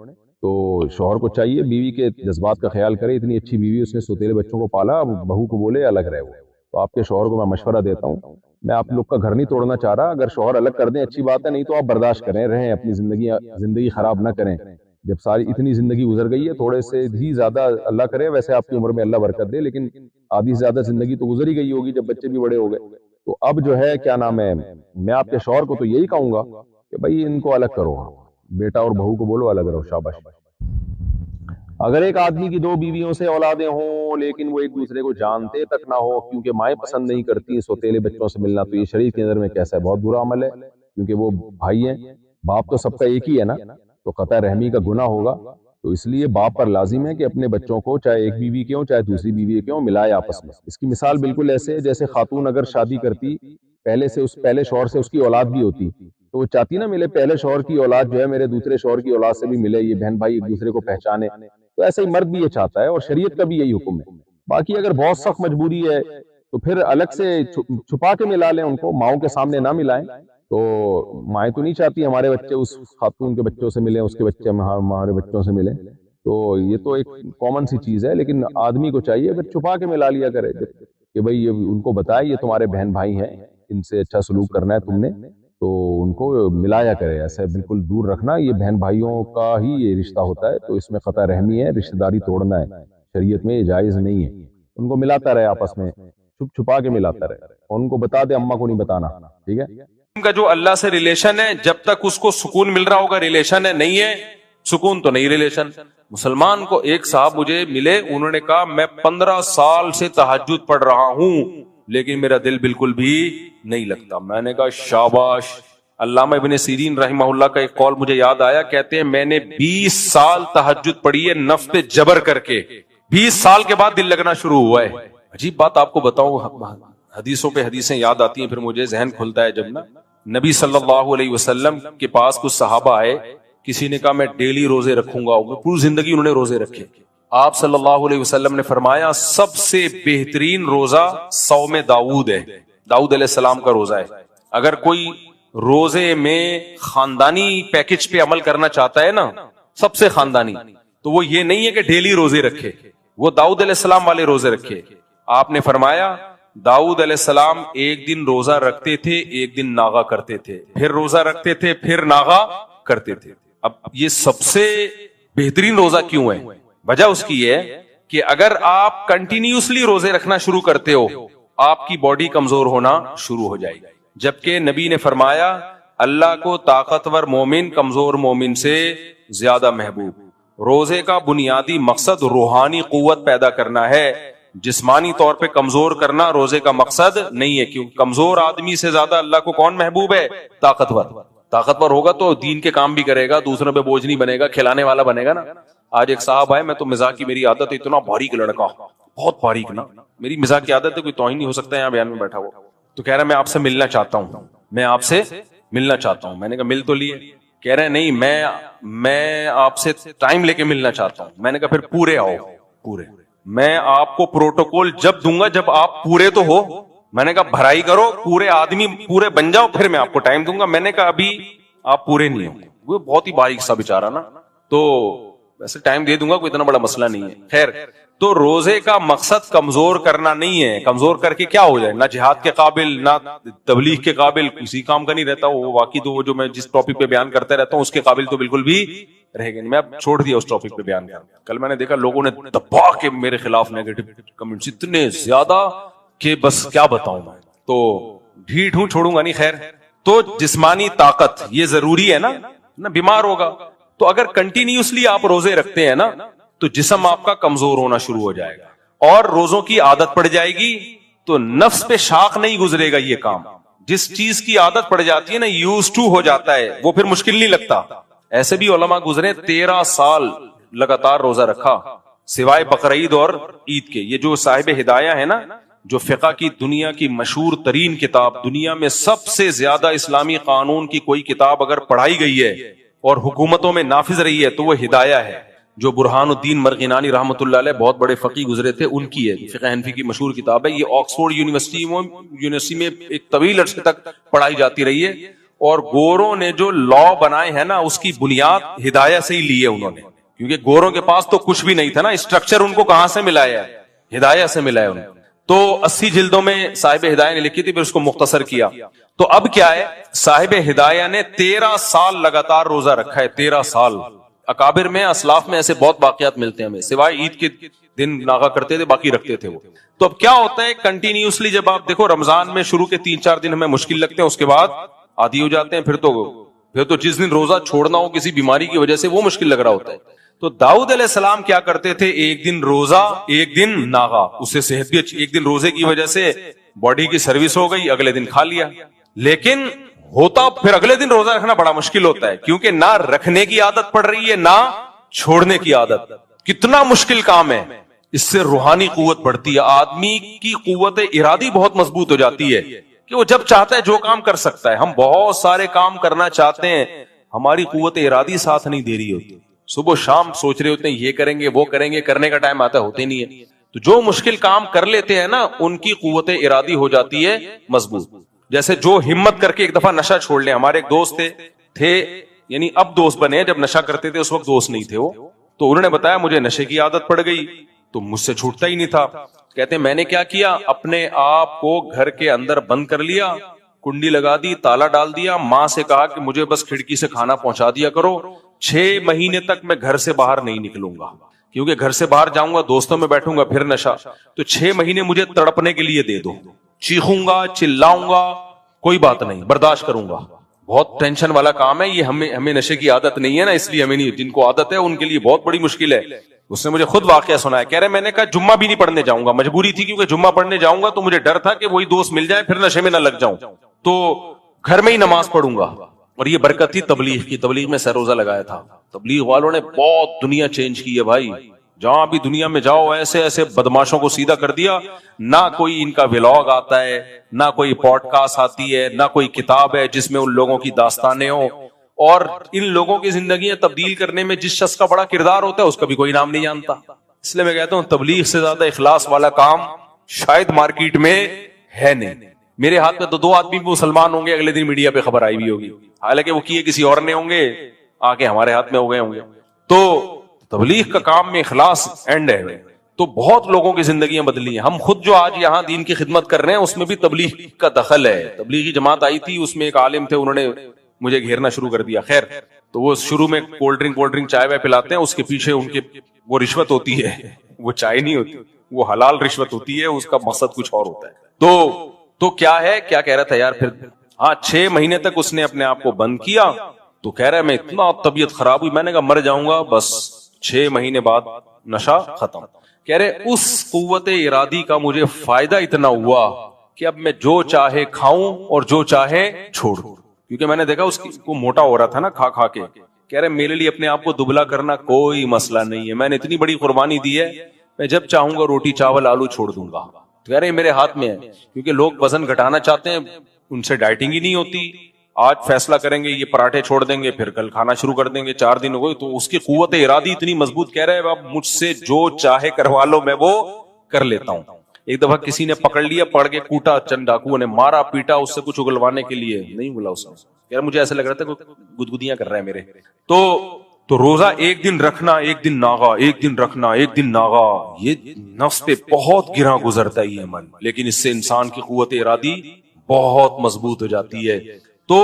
تو شوہر کو چاہیے بیوی کے جذبات کا خیال کرے. اتنی اچھی بیوی، اس نے سوتیلے بچوں کو پالا، اب بہو کو بولے الگ رہے وہ. تو آپ کے شوہر کو میں مشورہ دیتا ہوں، میں آپ لوگ کا گھر نہیں توڑنا چاہ رہا. اگر شوہر الگ کر دیں اچھی بات ہے، نہیں تو آپ برداشت کریں، رہیں، اپنی زندگی خراب نہ کریں. جب ساری اتنی زندگی گزر گئی ہے، تھوڑے سے ہی زیادہ اللہ کرے، ویسے آپ کی عمر میں اللہ برکت دے، لیکن آدھی سے زیادہ زندگی تو گزر ہی گئی ہوگی جب بچے بھی بڑے ہو گئے. تو اب جو ہے کیا نام ہے، میں آپ کے شوہر کو تو یہی کہوں گا کہ بھائی ان کو الگ کرو، بیٹا اور بہو کو بولو الگ رہو. شاباش. اگر ایک آدمی کی 2 بیویوں سے اولادیں ہوں لیکن وہ ایک دوسرے کو جانتے تک نہ ہو، کیونکہ مائیں پسند نہیں کرتی سوتیلے بچوں سے ملنا، تو یہ شریعت کی نظر میں کیسا ہے؟ بہت برا عمل ہے، کیونکہ وہ بھائی ہیں، باپ تو سب کا ایک ہی ہے نا، تو قطع رحمی کا گناہ ہوگا. تو اس لیے باپ پر لازم ہے کہ اپنے بچوں کو چاہے ایک بیوی کے ہوں چاہے دوسری بیوی کے ہوں، ملائے آپس میں. اس کی مثال بالکل ایسے ہے جیسے خاتون اگر شادی کرتی، پہلے شوہر سے اس کی اولاد بھی ہوتی، تو وہ چاہتی نا میرے پہلے شوہر کی اولاد جو ہے میرے دوسرے شوہر کی اولاد سے بھی ملے، یہ بہن بھائی ایک دوسرے کو پہچانے. تو ایسے ہی مرد بھی یہ چاہتا ہے، اور شریعت کا بھی یہی حکم ہے. باقی اگر بہت سخت مجبوری ہے تو پھر الگ سے چھپا کے ملا لیں، ان کو ماؤں کے سامنے نہ ملائیں. تو مائیں تو نہیں چاہتی ہمارے بچے اس خاتون کے بچوں سے ملیں، اس کے بچے ہمارے بچوں سے ملیں. تو یہ تو ایک کامن سی چیز ہے، لیکن آدمی کو چاہیے پھر چھپا کے ملا لیا کرے کہ بھئی ان کو بتائے یہ تمہارے بہن بھائی ہیں، ان سے اچھا سلوک کرنا ہے تم نے، تو ان کو ملایا کرے. ایسے بالکل دور رکھنا، یہ بہن بھائیوں کا ہی یہ رشتہ ہوتا ہے، تو اس میں قطع رحمی ہے، رشتہ داری توڑنا ہے، شریعت میں یہ جائز نہیں ہے. ان کو ملاتا رہے، آپس میں چھپ چھپا کے ملاتا رہے، اور ان کو بتا دے، اماں کو نہیں بتانا. ٹھیک ہے؟ ان کا جو اللہ سے ریلیشن ہے، جب تک اس کو سکون مل رہا ہوگا ریلیشن ہے، نہیں ہے سکون تو نہیں ریلیشن. مسلمان کو ایک صاحب مجھے ملے، انہوں نے کہا میں 15 سال سے تہجد پڑھ رہا ہوں لیکن میرا دل بالکل بھی نہیں لگتا. میں نے کہا شاباش. علامہ ابن سیرین رحمہ اللہ کا ایک قول مجھے یاد آیا، کہتے ہیں میں نے 20 سال تہجد پڑھی ہے نفس پہ جبر کر کے، 20 سال کے بعد دل لگنا شروع ہوا ہے. عجیب بات آپ کو بتاؤں، حدیثوں پہ حدیثیں یاد آتی ہیں، پھر مجھے ذہن کھلتا ہے. جب نا نبی صلی اللہ علیہ وسلم کے پاس کچھ صحابہ آئے، کسی نے کہا میں ڈیلی روزے رکھوں گا، پوری زندگی انہوں نے روزے رکھے. آپ صلی اللہ علیہ وسلم نے فرمایا سب سے بہترین روزہ صوم داؤد ہے، داؤد علیہ السلام کا روزہ ہے. اگر کوئی روزے میں خاندانی پیکج پہ عمل کرنا چاہتا ہے نا، سب سے خاندانی، تو وہ یہ نہیں ہے کہ ڈیلی روزے رکھے، وہ داؤد علیہ السلام والے روزے رکھے. آپ نے فرمایا داؤد علیہ السلام ایک دن روزہ رکھتے تھے، ایک دن ناغا کرتے تھے، پھر روزہ رکھتے تھے، پھر ناغا کرتے تھے. اب یہ سب سے بہترین روزہ کیوں ہے؟ وجہ اس کی ہے کہ اگر آپ کنٹینیوسلی روزے رکھنا شروع کرتے ہو، آپ کی باڈی کمزور ہونا شروع ہو جائے گی. جبکہ نبی نے فرمایا اللہ کو طاقتور مومن کمزور مومن سے زیادہ محبوب. روزے کا بنیادی مقصد روحانی قوت پیدا کرنا ہے، جسمانی طور پہ کمزور کرنا روزے کا مقصد نہیں ہے. کیونکہ کمزور آدمی سے زیادہ اللہ کو کون محبوب ہے؟ طاقتور ہوگا تو دین کے کام بھی کرے گا، دوسروں پہ بوجھ نہیں بنے گا، کھلانے والا بنے گا نا. آج ایک صاحب آئے، میں تو مزاح کی میری عادت ہے، اتنا باریک لڑکا، بہت باریک نا، میری مزاح کی عادت ہے، کوئی توہین نہیں ہو سکتا یہاں بیان میں بیٹھا ہوا. تو کہہ رہا میں آپ سے ملنا چاہتا ہوں، میں آپ سے ملنا چاہتا ہوں. میں نے کہا مل تو لیے. کہہ رہے نہیں میں آپ سے ٹائم لے کے ملنا چاہتا ہوں. میں نے کہا پھر پورے آؤ. پورے میں آپ کو پروٹوکول جب دوں گا جب آپ پورے تو ہو. میں نے کہا بھرائی کرو, پورے آدمی پورے بن جاؤ, پھر میں آپ کو ٹائم دوں گا. میں نے کہا ابھی آپ پورے نہیں ہو. وہ بہت ہی باریک سا بیچارہ نا, تو ویسے ٹائم دے دوں گا, کوئی اتنا بڑا مسئلہ نہیں ہے. خیر, تو روزے کا مقصد کمزور کرنا نہیں ہے. کمزور کر کے کیا ہو جائے, نہ جہاد کے قابل نہ تبلیغ کے قابل, کسی کام کا نہیں رہتا وہ. واقعی تو وہ جو میں جس ٹاپک پہ بیان کرتا رہتا ہوں اس کے قابل تو بالکل بھی رہے گا نہیں. میں اب چھوڑ دیا اس ٹاپک پہ بیان کرنا. کل میں نے دیکھا لوگوں نے دبا کے میرے خلاف نیگیٹو کمنٹس اتنے زیادہ کہ بس کیا بتاؤں میں, تو ڈھیٹ ہوں, چھوڑوں گا نہیں. خیر, تو جسمانی طاقت یہ ضروری ہے نا, بیمار ہوگا تو اگر کنٹینیوسلی آپ روزے رکھتے ہیں نا تو جسم آپ کا کمزور ہونا شروع ہو جائے گا, اور روزوں کی عادت پڑ جائے گی تو نفس پہ شاق نہیں گزرے گا. یہ کام جس چیز کی عادت پڑ جاتی ہے نا, یوز ٹو ہو جاتا ہے, وہ پھر مشکل نہیں لگتا. ایسے بھی علماء گزرے 13 سال لگاتار روزہ رکھا سوائے بقرعید اور عید کے. یہ جو صاحب ہدایہ ہے نا, جو فقہ کی دنیا کی مشہور ترین کتاب, دنیا میں سب سے زیادہ اسلامی قانون کی کوئی کتاب اگر پڑھائی گئی ہے اور حکومتوں میں نافذ رہی ہے تو وہ ہدایہ ہے, جو برہان الدین مرغینانی رحمۃ اللہ علیہ بہت بڑے فقی گزرے تھے, ان کی ہے. فقہ حنفی کی مشہور کتاب ہے. یہ آکسفورڈ یونیورسٹی میں ایک طویل عرصے تک پڑھائی جاتی رہی ہے, اور گوروں نے جو لا بنائے ہیں نا اس کی بنیاد ہدایہ سے ہی لی ہے انہوں نے, کیونکہ گوروں کے پاس تو کچھ بھی نہیں تھا نا, اسٹرکچر ان کو کہاں سے ملا ہے, ہدایہ سے ملا ہے انہیں. تو 80 جلدوں میں صاحب ہدایہ نے لکھی تھی, پھر اس کو مختصر کیا. تو اب کیا ہے, صاحب ہدایہ نے 13 سال لگاتار روزہ رکھا ہے. 13 سال. اکابر میں اسلاف میں ایسے بہت واقعات ملتے ہیں ہمیں, سوائے عید کے دن ناغا کرتے تھے, باقی رکھتے تھے وہ. تو اب کیا ہوتا ہے, کنٹینیوسلی جب آپ دیکھو رمضان میں شروع کے 3-4 دن ہمیں مشکل لگتے ہیں, اس کے بعد عادی ہو جاتے ہیں, پھر تو جس دن روزہ چھوڑنا ہو کسی بیماری کی وجہ سے وہ مشکل لگ رہا ہوتا ہے. تو داؤد علیہ السلام کیا کرتے تھے, ایک دن روزہ ایک دن ناغا, اس سے صحت بھی اچھی. ایک دن روزے کی وجہ سے باڈی کی سروس ہو گئی, اگلے دن کھا لیا. لیکن ہوتا پھر اگلے دن روزہ رکھنا بڑا مشکل ہوتا ہے, کیونکہ نہ رکھنے کی عادت پڑ رہی ہے نہ چھوڑنے کی عادت. کتنا مشکل کام ہے. اس سے روحانی قوت بڑھتی ہے, آدمی کی قوت ارادی بہت مضبوط ہو جاتی ہے کہ وہ جب چاہتا ہے جو کام کر سکتا ہے. ہم بہت سارے کام کرنا چاہتے ہیں, ہماری قوت ارادی ساتھ نہیں دے رہی ہوتی. صبح شام سوچ رہے ہوتے ہیں یہ کریں گے وہ کریں گے, کرنے کا ٹائم آتا ہوتے نہیں ہے. تو جو مشکل کام کر لیتے ہیں نا, ان کی قوت ارادی ہو جاتی ہے مضبوط. جیسے جو ہمت کر کے ایک دفعہ نشہ چھوڑ لیں. ہمارے ایک دوست تھے یعنی اب دوست بنے, جب نشہ کرتے تھے اس وقت دوست نہیں تھے وہ. تو انہوں نے بتایا مجھے نشے کی عادت پڑ گئی تو مجھ سے چھوٹتا ہی نہیں تھا. کہتے ہیں میں نے کیا کیا, اپنے آپ کو گھر کے اندر بند کر لیا, کنڈی لگا دی, تالا ڈال دیا, ماں سے کہا کہ مجھے بس کھڑکی سے کھانا پہنچا دیا کرو. 6 مہینے تک میں گھر سے باہر نہیں نکلوں گا, کیونکہ گھر سے باہر جاؤں گا دوستوں میں بیٹھوں گا پھر نشہ. تو 6 مہینے مجھے تڑپنے کے لیے دے دو, چیخوں گا چلاؤں گا کوئی بات نہیں, برداشت کروں گا. بہت ٹینشن والا کام ہے یہ. ہمیں نشے کی عادت نہیں ہے نا, اس لیے ہمیں نہیں. جن کو عادت ہے ان کے لیے بہت بڑی مشکل ہے. اس نے مجھے خود واقعہ سنایا, کہہ رہے میں نے کہا جمعہ بھی نہیں پڑھنے جاؤں گا, مجبوری تھی کیونکہ جمعہ پڑھنے جاؤں گا تو مجھے ڈر تھا کہ وہی دوست مل جائے پھر نشے میں نہ لگ جاؤں, تو گھر میں ہی نماز پڑھوں گا. اور یہ برکت تھی تبلیغ کی. تبلیغ میں سروزہ لگایا تھا. تبلیغ والوں نے بہت دنیا چینج کی ہے بھائی. جہاں بھی دنیا میں جاؤ ایسے ایسے بدماشوں کو سیدھا کر دیا. نہ کوئی ان کا ولاگ آتا ہے, نہ کوئی پوڈ کاسٹ آتی ہے, نہ کوئی کتاب ہے جس میں ان لوگوں کی داستانیں ہوں. اور ان لوگوں کی زندگیاں تبدیل کرنے میں جس شخص کا بڑا کردار ہوتا ہے اس کا بھی کوئی نام نہیں جانتا. اس لیے میں کہتا ہوں تبلیغ سے زیادہ اخلاص والا کام شاید مارکیٹ میں ہے نہیں. میرے ہاتھ میں تو 2 آدمی مسلمان ہوں گے, اگلے دن میڈیا پہ خبر آئی بھی ہوگی, حالانکہ وہ کیے کسی اور نے ہوں گے, آ کے ہمارے ہاتھ میں ہو گئے ہوں گے. تو تبلیغ کا کام میں اخلاص اینڈ ہے. تو بہت لوگوں کی زندگیاں بدلی ہیں. ہم خود جو آج یہاں دین کی خدمت کر رہے ہیں اس میں بھی تبلیغ کا دخل ہے. تبلیغی جماعت آئی تھی, اس میں ایک عالم تھے, انہوں نے مجھے گھیرنا شروع کر دیا. خیر, تو وہ شروع میں کولڈ ڈرنک چائے وائے پلاتے ہیں, اس کے پیچھے ان کے وہ رشوت ہوتی ہے, وہ چائے نہیں ہوتی, وہ حلال رشوت ہوتی ہے, اس کا مقصد کچھ اور ہوتا ہے. تو کیا ہے, کیا کہہ رہا تھا یار, پھر 6 مہینے تک اس نے اپنے آپ کو بند کیا. تو کہہ رہا ہے میں اتنا طبیعت خراب ہوئی, میں نے کہا مر جاؤں گا, بس 6 مہینے بعد نشہ ختم. کہہ رہے اس قوت ارادی کا مجھے فائدہ اتنا ہوا کہ اب میں جو چاہے کھاؤں اور جو چاہے چھوڑوں, کیونکہ میں نے دیکھا اس کو موٹا ہو رہا تھا نا کھا کے. کہہ رہے میرے لیے اپنے آپ کو دبلا کرنا کوئی مسئلہ نہیں ہے, میں نے اتنی بڑی قربانی دی ہے, میں جب چاہوں گا روٹی چاول آلو چھوڑ دوں گا. کہہ رہے میرے ہاتھ میں ہے, کیونکہ لوگ وزن گھٹانا چاہتے ہیں, ان سے ڈائٹنگ ہی نہیں ہوتی, آج فیصلہ کریں گے یہ پراٹھے چھوڑ دیں گے, پھر کل کھانا شروع کر دیں گے, 4 دن ہو گئے, تو اس کی قوت ارادی اتنی مضبوط, کہہ رہے اب مجھ سے جو چاہے کروا لو میں وہ کر لیتا ہوں. ایک دفعہ کسی نے پکڑ لیا, پڑ کے کوٹا, چند ڈاکوؤں نے مارا پیٹا اس سے کچھ اگلوانے کے لیے, نہیں بولا اس نے, یار مجھے ایسا لگ رہا تھا کہ گدگدیاں کر رہا ہے میرے. تو روزہ ایک دن رکھنا, ایک دن ناغا, ایک دن رکھنا, ایک دن ناغا, یہ نفس پہ بہت گراں گزرتا ہے یہ عمل, لیکن اس سے انسان کی قوت ارادی بہت مضبوط ہو جاتی ہے. تو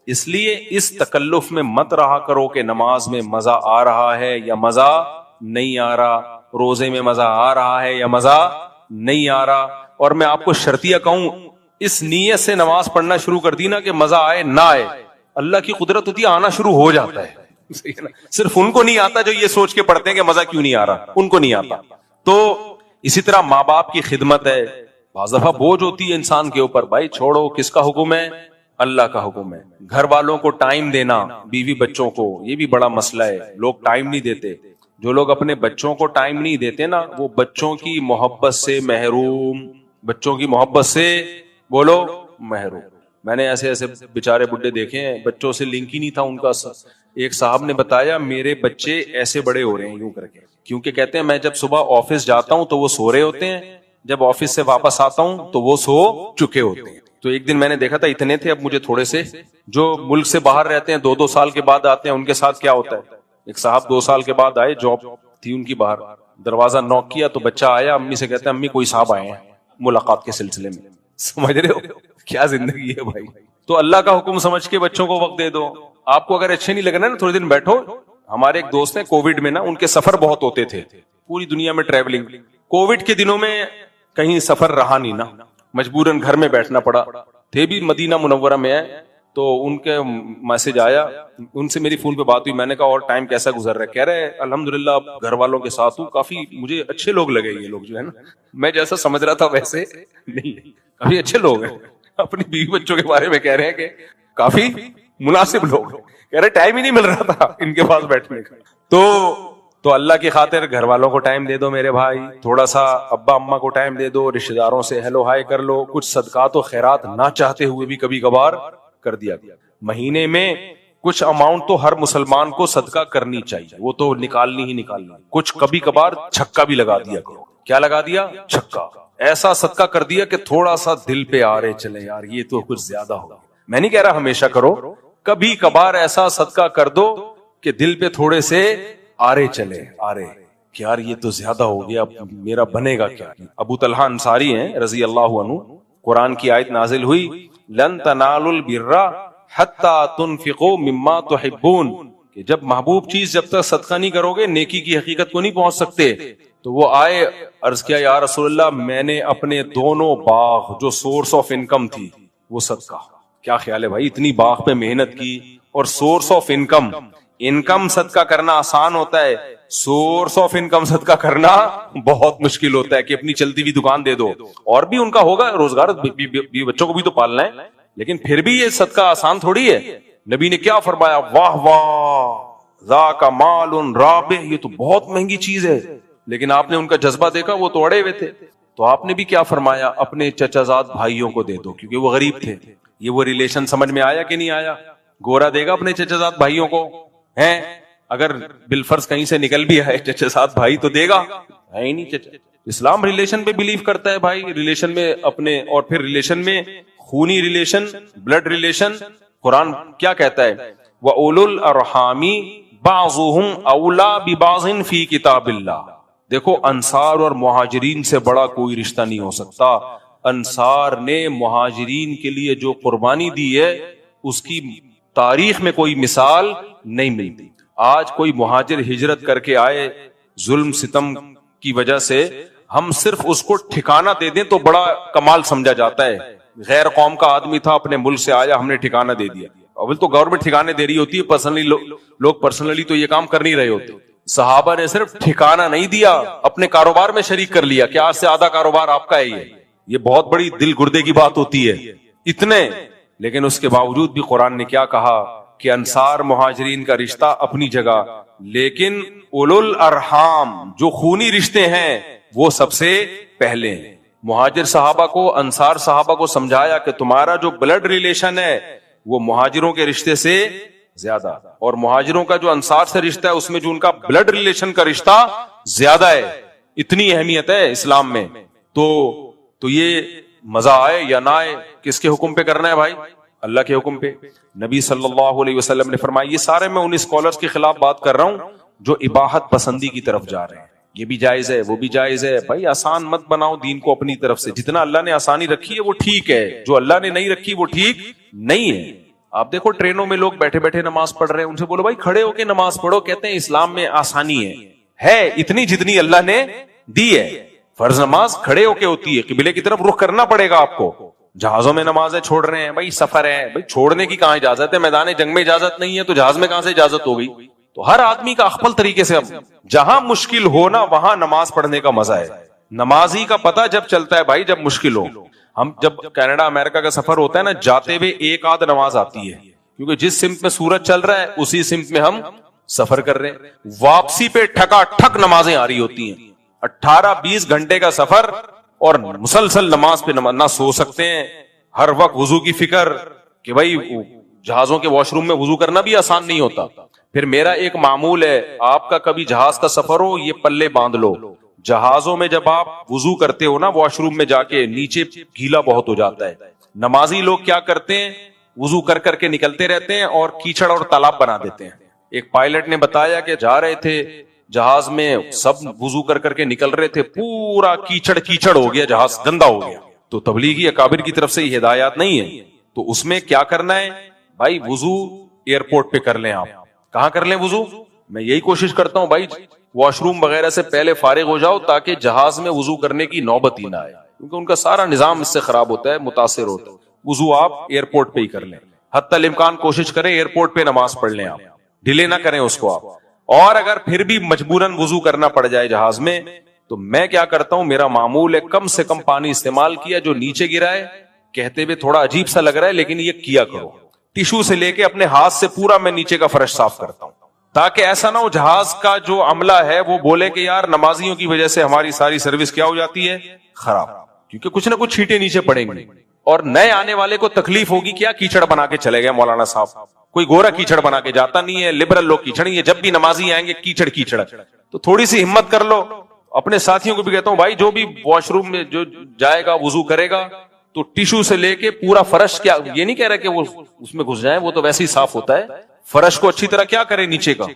اس لیے اس تکلف میں مت رہا کرو کہ نماز میں مزہ آ رہا ہے یا مزہ نہیں آ رہا, روزے میں مزہ آ رہا ہے یا مزہ نہیں آ رہا. اور میں آپ کو شرطیہ کہوں, اس نیت سے نماز پڑھنا شروع کر دی نا کہ مزہ آئے نہ آئے, اللہ کی قدرت ہوتی ہے آنا شروع ہو جاتا ہے. صرف ان کو نہیں آتا جو یہ سوچ کے پڑھتے ہیں کہ مزہ کیوں نہیں آ رہا, ان کو نہیں آتا. تو اسی طرح ماں باپ کی خدمت ہے, بعض دفعہ بوجھ ہوتی ہے انسان کے اوپر, بھائی چھوڑو, کس کا حکم ہے؟ اللہ کا حکم ہے. گھر والوں کو ٹائم دینا, بیوی بچوں کو, یہ بھی بڑا مسئلہ ہے, لوگ ٹائم نہیں دیتے. جو لوگ اپنے بچوں کو ٹائم نہیں دیتے نا, وہ بچوں کی محبت سے محروم, بچوں کی محبت سے بولو محروم. میں نے ایسے ایسے بیچارے بڈھے دیکھے ہیں, بچوں سے لنک ہی نہیں تھا ان کا. ایک صاحب نے بتایا میرے بچے ایسے بڑے ہو رہے ہیں یوں کر کے, کیونکہ کہتے ہیں میں جب صبح آفس جاتا ہوں تو وہ سو رہے ہوتے ہیں, جب آفس سے واپس آتا ہوں تو وہ سو چکے ہوتے ہیں. تو ایک دن میں نے دیکھا تھا اتنے تھے, اب مجھے تھوڑے سے جو ملک سے باہر رہتے ہیں 2-2 سال کے بعد آتے ہیں, ان کے ساتھ کیا ہوتا ہے. ایک صاحب 2 سال کے بعد آئے, جاب تھی ان کی باہر, دروازہ نوک کیا تو بچہ آیا, امی سے کہتے ہیں امی کوئی صاحب آئے ہیں ملاقات کے سلسلے میں. سمجھ رہے ہو کیا زندگی ہے بھائی. تو اللہ کا حکم سمجھ کے بچوں کو وقت دے دو. آپ کو اگر اچھے نہیں لگ رہا نا, تھوڑے دن بیٹھو. ہمارے ایک دوست ہیں کووڈ میں نا, ان کے سفر بہت ہوتے تھے, پوری دنیا میں ٹریولنگ. کووڈ کے دنوں میں کہیں سفر رہا نہیں نا, مجبوراً گھر میں بیٹھنا پڑا. تھے بھی مدینہ منورہ میں ہیں, تو ان کے میسج آیا, ان سے میری فون پہ بات ہوئی. میں نے کہا اور ٹائم کیسا گزر رہا ہے؟ کہہ رہے الحمدللہ گھر والوں کے ساتھ ہوں, کافی مجھے اچھے لوگ لگے یہ لوگ جو ہے نا, میں جیسا سمجھ رہا تھا ویسے نہیں, کافی اچھے لوگ ہیں. اپنی بیوی بچوں کے بارے میں کہہ رہے ہیں کہ کافی مناسب لوگ. کہہ رہے ٹائم ہی نہیں مل رہا تھا ان کے پاس بیٹھنے کا. تو اللہ کی خاطر گھر والوں کو ٹائم دے دو میرے بھائی, تھوڑا سا ابا اما کو ٹائم دے دو, رشتہ داروں سے ہیلو ہائی کر لو, کچھ صدقات و خیرات نہ چاہتے ہوئے بھی کبھی کبھار کر دیا. مہینے میں کچھ اماؤنٹ تو ہر مسلمان کو صدقہ کرنی چاہیے, وہ تو نکالنی ہی نکالنی. کچھ کبھی کبھار چھکا بھی لگا دیا کرو. کیا لگا دیا؟ چھکا. ایسا صدقہ کر دیا کہ تھوڑا سا دل پہ آ رہے چلے یار یہ تو کچھ زیادہ ہو. میں نہیں کہہ رہا ہمیشہ کرو, کبھی کبھار ایسا صدقہ کر دو کہ دل پہ تھوڑے سے آرے چلے, آرے کہ یار یہ تو زیادہ ہو گیا, میرا بنے گا کیا. ابو طلحہ انصاری ہیں رضی اللہ عنہ, قرآن کی آیت نازل ہوئی لن تنالوا البر حتی تنفقوا مما تحبون, کہ جب محبوب چیز جب تک صدقہ نہیں کرو گے نیکی کی حقیقت کو نہیں پہنچ سکتے. تو وہ آئے, عرض کیا یا رسول اللہ میں نے اپنے دونوں باغ جو سورس آف انکم تھی وہ صدقہ. کیا خیال ہے بھائی, اتنی باغ پہ محنت کی اور سورس آف انکم صدقہ کرنا آسان ہوتا ہے, سورس آف انکم صدقہ کرنا بہت مشکل ہوتا ہے. کہ اپنی چلتی ہوئی دکان دے دو, اور بھی ان کا ہوگا روزگار, بچوں کو بھی تو پالنا ہے, لیکن پھر بھی یہ صدقہ آسان تھوڑی ہے. نبی نے کیا فرمایا, واہ واہ ذاک مال رابح, یہ تو بہت مہنگی چیز ہے. لیکن آپ نے ان کا جذبہ دیکھا, وہ تو اڑے ہوئے تھے. تو آپ نے بھی کیا فرمایا, اپنے چچا زاد بھائیوں کو دے دو, کیونکہ وہ غریب تھے. یہ وہ ریلیشن سمجھ میں آیا کہ نہیں آیا؟ گورا دے گا اپنے چچا زاد بھائیوں کو, ہیں اگر بالفرض کہیں سے نکل بھی آئے چچا زاد بھائی تو دے گا, ہے ہی نہیں چچا. اسلام ریلیشن پہ بلیو کرتا ہے بھائی, ریلیشن میں اپنے, اور پھر ریلیشن میں خونی ریلیشن, بلڈ ریلیشن. قرآن کیا کہتا ہے, وَأُولُو الْأَرْحَامِ بَعْضُهُمْ أَوْلَى بِبَعْضٍ فِي كِتَابِ اللَّهِ. دیکھو انصار اور مہاجرین سے بڑا کوئی رشتہ نہیں ہو سکتا. انصار نے مہاجرین کے لیے جو قربانی دی ہے اس کی تاریخ میں کوئی مثال نہیں ملتی. آج کوئی مہاجر ہجرت کر کے آئے ظلم ستم کی وجہ سے, ہم صرف اس کو ٹھکانہ دے دیں تو بڑا کمال سمجھا جاتا ہے. غیر قوم کا آدمی تھا, اپنے ملک سے آیا, ہم نے ٹھکانہ دے دیا. اول تو گورنمنٹ ٹھکانے دے رہی ہوتی ہے, پرسنلی لوگ پرسنلی تو یہ کام کر نہیں رہے ہوتے. صحابہ نے صرف ٹھکانہ نہیں دیا, اپنے کاروبار میں شریک کر لیا کہ آج سے آدھا کاروبار آپ کا ہے. یہ بہت بڑی دل گردے کی بات ہوتی ہے اتنے, لیکن اس کے باوجود بھی قرآن نے کیا کہا کہ انصار مہاجرین کا رشتہ اپنی جگہ, لیکن اولو الارحام جو خونی رشتے ہیں وہ سب سے پہلے ہیں. مہاجر صحابہ کو, انصار صحابہ کو سمجھایا کہ تمہارا جو بلڈ ریلیشن ہے وہ مہاجروں کے رشتے سے زیادہ, اور مہاجروں کا جو انصار سے رشتہ ہے اس میں جو ان کا بلڈ ریلیشن کا رشتہ زیادہ ہے. اتنی اہمیت ہے اسلام میں. تو یہ مزہ آئے یا نہ آئے, کس کے حکم پہ کرنا ہے بھائی؟ اللہ کے حکم پہ. نبی صلی اللہ علیہ وسلم نے فرمایا, یہ سارے میں ان اسکالرز کے خلاف بات کر رہا ہوں جو اباحت پسندی کی طرف جا رہے ہیں. یہ بھی جائز ہے, وہ بھی جائز ہے. بھائی آسان مت بناؤ دین کو اپنی طرف سے. جتنا اللہ نے آسانی رکھی ہے وہ ٹھیک ہے, جو اللہ نے نہیں رکھی وہ ٹھیک نہیں ہے. آپ دیکھو ٹرینوں میں لوگ بیٹھے بیٹھے نماز پڑھ رہے ہیں, ان سے بولو بھائی کھڑے ہو کے نماز پڑھو. کہتے ہیں اسلام میں آسانی ہے اتنی جتنی اللہ نے دی ہے. فرض نماز کھڑے ہو کے ہوتی ہے, قبلے کی طرف رخ کرنا پڑے گا آپ کو. جہازوں میں نمازیں چھوڑ رہے ہیں, بھائی سفر ہے, بھائی چھوڑنے کی کہاں اجازت ہے؟ میدان جنگ میں اجازت نہیں ہے تو جہاز میں کہاں سے اجازت ہو گئی؟ تو ہر آدمی کا اخپل طریقے سے, اب جہاں مشکل ہو نا وہاں نماز پڑھنے کا مزہ ہے. نمازی کا پتہ جب چلتا ہے بھائی جب مشکل ہو. ہم جب کینیڈا امریکہ کا سفر ہوتا ہے نا, جاتے ہوئے ایک آدھ نماز آتی ہے, کیونکہ جس سمت میں سورج چل رہا ہے اسی سمت میں ہم سفر کر رہے ہیں. واپسی پہ ٹھکا ٹھک نمازیں آ رہی ہوتی ہیں. 18-20 گھنٹے کا سفر اور مسلسل نماز پہ نہ سو سکتے ہیں. ہر وقت وضو کی فکر کہ بھائی جہازوں کے واش روم میں وضو کرنا بھی آسان نہیں ہوتا. پھر میرا ایک معمول ہے, آپ کا کبھی جہاز کا سفر ہو یہ پلے باندھ لو, جہازوں میں جب آپ وضو کرتے ہو نا واش روم میں جا کے, نیچے گیلا بہت ہو جاتا ہے. نمازی لوگ کیا کرتے ہیں, وضو کر کر کے نکلتے رہتے ہیں اور کیچڑ اور تالاب بنا دیتے ہیں. ایک پائلٹ نے بتایا کہ جا رہے تھے جہاز میں, سب وضو کر کر کے نکل رہے تھے, پورا کیچڑ ہو گیا, جہاز گندا ہو گیا. تو تبلیغی اکابر کی طرف سے یہ ہدایات نہیں ہے. تو اس میں کیا کرنا ہے بھائی, وضو ایئرپورٹ پہ کر لیں. آپ کہاں کر لیں وضو؟ میں یہی کوشش کرتا ہوں بھائی واش روم وغیرہ سے پہلے فارغ ہو جاؤ تاکہ جہاز میں وضو کرنے کی نوبت ہی نہ آئے, کیونکہ ان کا سارا نظام اس سے خراب ہوتا ہے, متاثر ہوتا ہے. وضو آپ ایئرپورٹ پہ ہی کر لیں. حتی الامکان کوشش کریں ایئرپورٹ پہ نماز پڑھ لیں, آپ ڈیلے نہ کریں اس کو آپ. اور اگر پھر بھی مجبوراً وضو کرنا پڑ جائے جہاز میں, تو میں کیا کرتا ہوں, میرا معمول ہے کم سے کم پانی استعمال کیا, جو نیچے گرا ہے کہتے ہوئے تھوڑا عجیب سا لگ رہا ہے لیکن یہ کیا کرو. ٹیشو سے لے کے اپنے ہاتھ سے پورا میں نیچے کا فرش صاف کرتا ہوں, تاکہ ایسا نہ ہو جہاز کا جو عملہ ہے وہ بولے کہ یار نمازیوں کی وجہ سے ہماری ساری سروس کیا ہو جاتی ہے, خراب. کیونکہ کچھ نہ کچھ چھینٹے نیچے پڑیں گے اور نئے آنے والے کو تکلیف ہوگی. کیا کیچڑ بنا کے چلے گئے مولانا صاحب, کوئی گورا کیچڑ بنا کے جاتا نہیں ہے, لبرل لوگ کیچڑ نہیں ہے. جب بھی نمازی آئیں گے کیچڑ, تو تھوڑی سی ہمت کر لو. اپنے ساتھیوں کو بھی کہتا ہوں بھائی جو بھی واش روم میں جو جائے گا وضو کرے گا تو ٹیشو سے لے کے پورا فرش, کیا یہ نہیں کہہ رہا کہ وہ اس میں گھس جائیں, وہ تو ویسے ہی صاف ہوتا ہے. فرش کو اچھی طرح کیا کریں, نیچے کا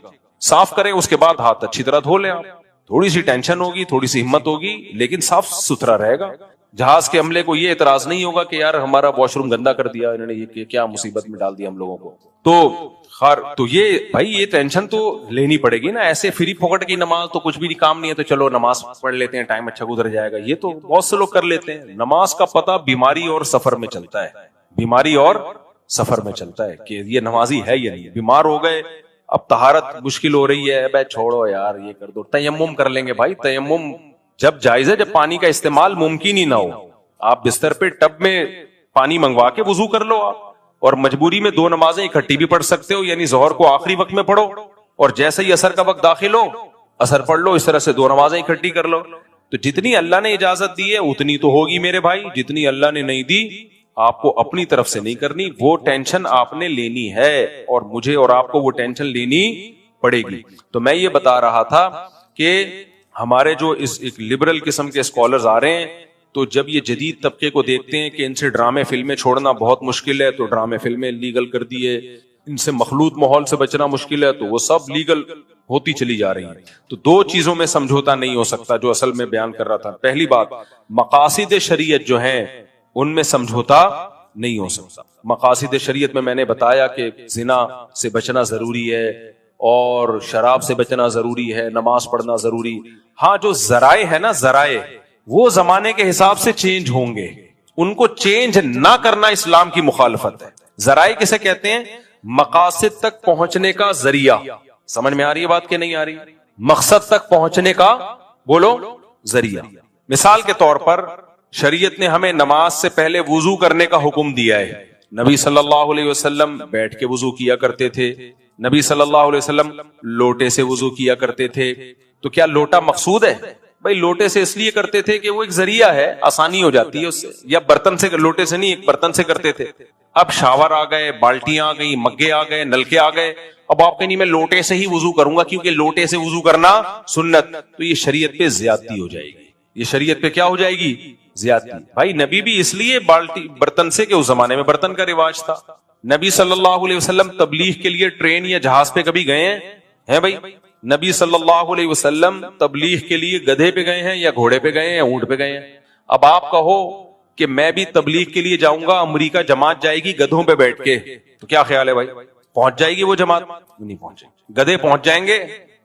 صاف کریں, اس کے بعد ہاتھ اچھی طرح دھو لیں. آپ تھوڑی سی ٹینشن ہوگی, تھوڑی سی ہمت ہوگی, لیکن صاف ستھرا رہے گا. جہاز کے عملے کو یہ اعتراض نہیں ہوگا کہ یار ہمارا واش روم گندا کر دیا انہوں نے, یہ کیا مصیبت میں ڈال دیا ہم لوگوں کو. تو یہ بھائی یہ ٹینشن تو لینی پڑے گی نا. ایسے فری پھوکٹ کی نماز تو کچھ بھی کام نہیں ہے, تو چلو نماز پڑھ لیتے ہیں, ٹائم اچھا گزر جائے گا, یہ تو بہت سے لوگ کر لیتے ہیں. نماز کا پتہ بیماری اور سفر میں چلتا ہے, بیماری اور سفر میں چلتا ہے کہ یہ نمازی ہے یا نہیں. بیمار ہو گئے, اب طہارت مشکل ہو رہی ہے, بھائی چھوڑو یار یہ کر دو, تیمم کر لیں گے. بھائی تیمم جب جائز ہے جب پانی کا استعمال ممکن ہی نہ ہو. آپ بستر پہ ٹب میں پانی منگوا کے وضو کر لو آپ, اور مجبوری میں 2 نمازیں اکٹھی بھی پڑھ سکتے ہو, یعنی ظہر کو آخری وقت میں پڑھو اور جیسے ہی عصر کا وقت داخل ہو عصر پڑھ لو. اس طرح سے 2 نمازیں اکٹھی کر لو. تو جتنی اللہ نے اجازت دی ہے اتنی تو ہوگی میرے بھائی, جتنی اللہ نے نہیں دی آپ کو اپنی طرف سے نہیں کرنی. وہ ٹینشن آپ نے لینی ہے اور مجھے اور آپ کو وہ ٹینشن لینی پڑے گی. تو میں یہ بتا رہا تھا کہ ہمارے جو اس ایک لبرل قسم کے اسکالرز آ رہے ہیں, تو جب یہ جدید طبقے کو دیکھتے ہیں کہ ان سے ڈرامے فلمیں چھوڑنا بہت مشکل ہے, تو ڈرامے فلمیں لیگل کر دیے, ان سے مخلوط ماحول سے بچنا مشکل ہے, تو وہ سب لیگل ہوتی چلی جا رہی ہیں. تو 2 چیزوں میں سمجھوتا نہیں ہو سکتا جو اصل میں بیان کر رہا تھا. پہلی بات, مقاصد شریعت جو ہیں ان میں سمجھوتا نہیں ہو سکتا. مقاصد شریعت میں نے بتایا کہ زنا سے بچنا ضروری ہے اور شراب سے بچنا ضروری ہے, نماز پڑھنا ضروری. ہاں جو ذرائع ہے نا, ذرائع وہ زمانے کے حساب سے چینج ہوں گے, ان کو چینج نہ کرنا اسلام کی مخالفت ہے. ذرائع کسے کہتے ہیں؟ مقاصد تک پہنچنے کا ذریعہ. سمجھ میں آ رہی ہے بات کہ نہیں آ رہی؟ مقصد تک پہنچنے کا بولو ذریعہ. مثال کے طور پر شریعت نے ہمیں نماز سے پہلے وضو کرنے کا حکم دیا ہے. نبی صلی اللہ علیہ وسلم بیٹھ کے وضو کیا کرتے تھے, نبی صلی اللہ علیہ وسلم لوٹے سے وضو کیا کرتے تھے. تو کیا لوٹا مقصود ہے؟ بھائی لوٹے سے اس لیے کرتے تھے کہ وہ ایک ذریعہ ہے, آسانی ہو جاتی ہے اس سے, یا برتن سے, لوٹے سے نہیں, ایک برتن سے کرتے تھے. اب شاور آ گئے, بالٹیاں آ گئی, مگے آ گئے, نلکے آ گئے, اب آپ کہیں نہیں میں لوٹے سے ہی وضو کروں گا کیونکہ لوٹے سے وضو کرنا سنت, تو یہ شریعت پہ زیادتی ہو جائے گی. یہ شریعت پہ کیا ہو جائے گی؟ زیادتی. بھائی نبی بھی اس لیے بالٹی برتن سے کہ اس زمانے میں برتن کا رواج تھا. نبی صلی اللہ علیہ وسلم تبلیغ کے لیے ٹرین یا جہاز پہ کبھی گئے ہیں بھائی؟ نبی صلی اللہ علیہ وسلم تبلیغ کے لیے گدھے پہ گئے ہیں یا گھوڑے پہ گئے ہیں یا اونٹ پہ گئے ہیں؟ اب آپ کہو کہ میں بھی تبلیغ کے لیے جاؤں گا, امریکہ جماعت جائے گی گدھوں پہ بیٹھ کے, تو کیا خیال ہے بھائی, پہنچ جائے گی وہ جماعت؟ نہیں پہنچے. گدھے پہنچ جائیں گے,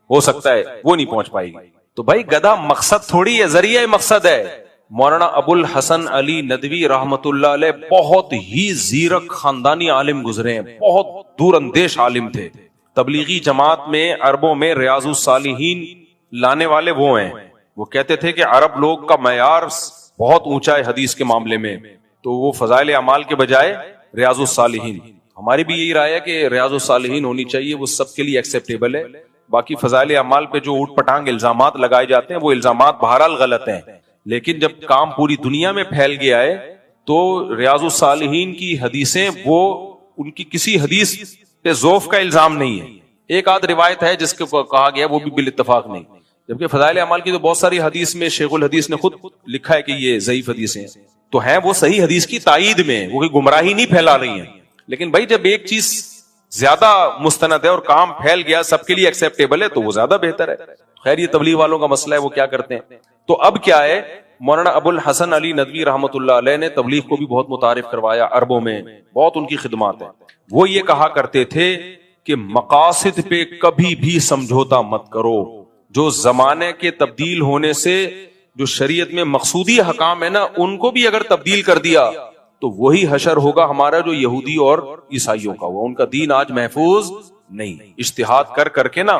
ہو سکتا ہے, وہ نہیں پہنچ پائے گی. تو بھائی گدھا مقصد تھوڑی ہے, ذریعہ مقصد ہے. مولانا ابو الحسن علی ندوی رحمت اللہ علیہ بہت ہی زیرک خاندانی عالم گزرے ہیں, بہت دور اندیش عالم تھے. تبلیغی جماعت میں عربوں میں ریاض الصالحین لانے والے وہ ہیں. وہ کہتے تھے کہ عرب لوگ کا معیار بہت اونچا ہے حدیث کے معاملے میں, تو وہ فضائل اعمال کے بجائے ریاض الصالحین. ہماری بھی یہی رائے ہے کہ ریاض الصالحین ہونی چاہیے, وہ سب کے لیے ایکسیپٹیبل ہے. باقی فضائل اعمال پہ جو اوٹ پٹانگ الزامات لگائے جاتے ہیں وہ الزامات بہرحال غلط ہیں, لیکن جب کام پوری دنیا میں پھیل گیا ہے تو ریاض الصالحین کی حدیثیں, وہ ان کی کسی حدیث پہ ذوف کا الزام نہیں ہے. ایک آدھ روایت ہے جس کو کہا گیا وہ بھی بالاتفاق نہیں, جبکہ فضائل اعمال کی تو بہت ساری حدیث میں شیخ الحدیث نے خود لکھا ہے کہ یہ ضعیف حدیثیں ہیں, تو ہیں وہ صحیح حدیث کی تائید میں, وہ کوئی گمراہی نہیں پھیلا رہی ہیں. لیکن بھائی جب ایک چیز زیادہ مستند ہے اور کام پھیل گیا, سب کے لیے ایکسیپٹیبل ہے, تو وہ زیادہ بہتر ہے. خیر یہ تبلیغ والوں کا مسئلہ ہے, وہ کیا کرتے ہیں. تو اب کیا ہے, مولانا ابو الحسن علی ندوی رحمت اللہ علیہ نے تبلیغ کو بھی بہت متعارف کروایا عربوں میں, بہت ان کی خدمات ہیں. وہ یہ کہا کرتے تھے کہ مقاصد پہ کبھی بھی سمجھوتا مت کرو. جو زمانے کے تبدیل ہونے سے جو شریعت میں مقصودی حکام ہے نا, ان کو بھی اگر تبدیل کر دیا تو وہی حشر ہوگا ہمارا جو یہودی اور عیسائیوں کا ہوا. ان کا دین آج محفوظ نہیں. اجتہاد کر کے نا,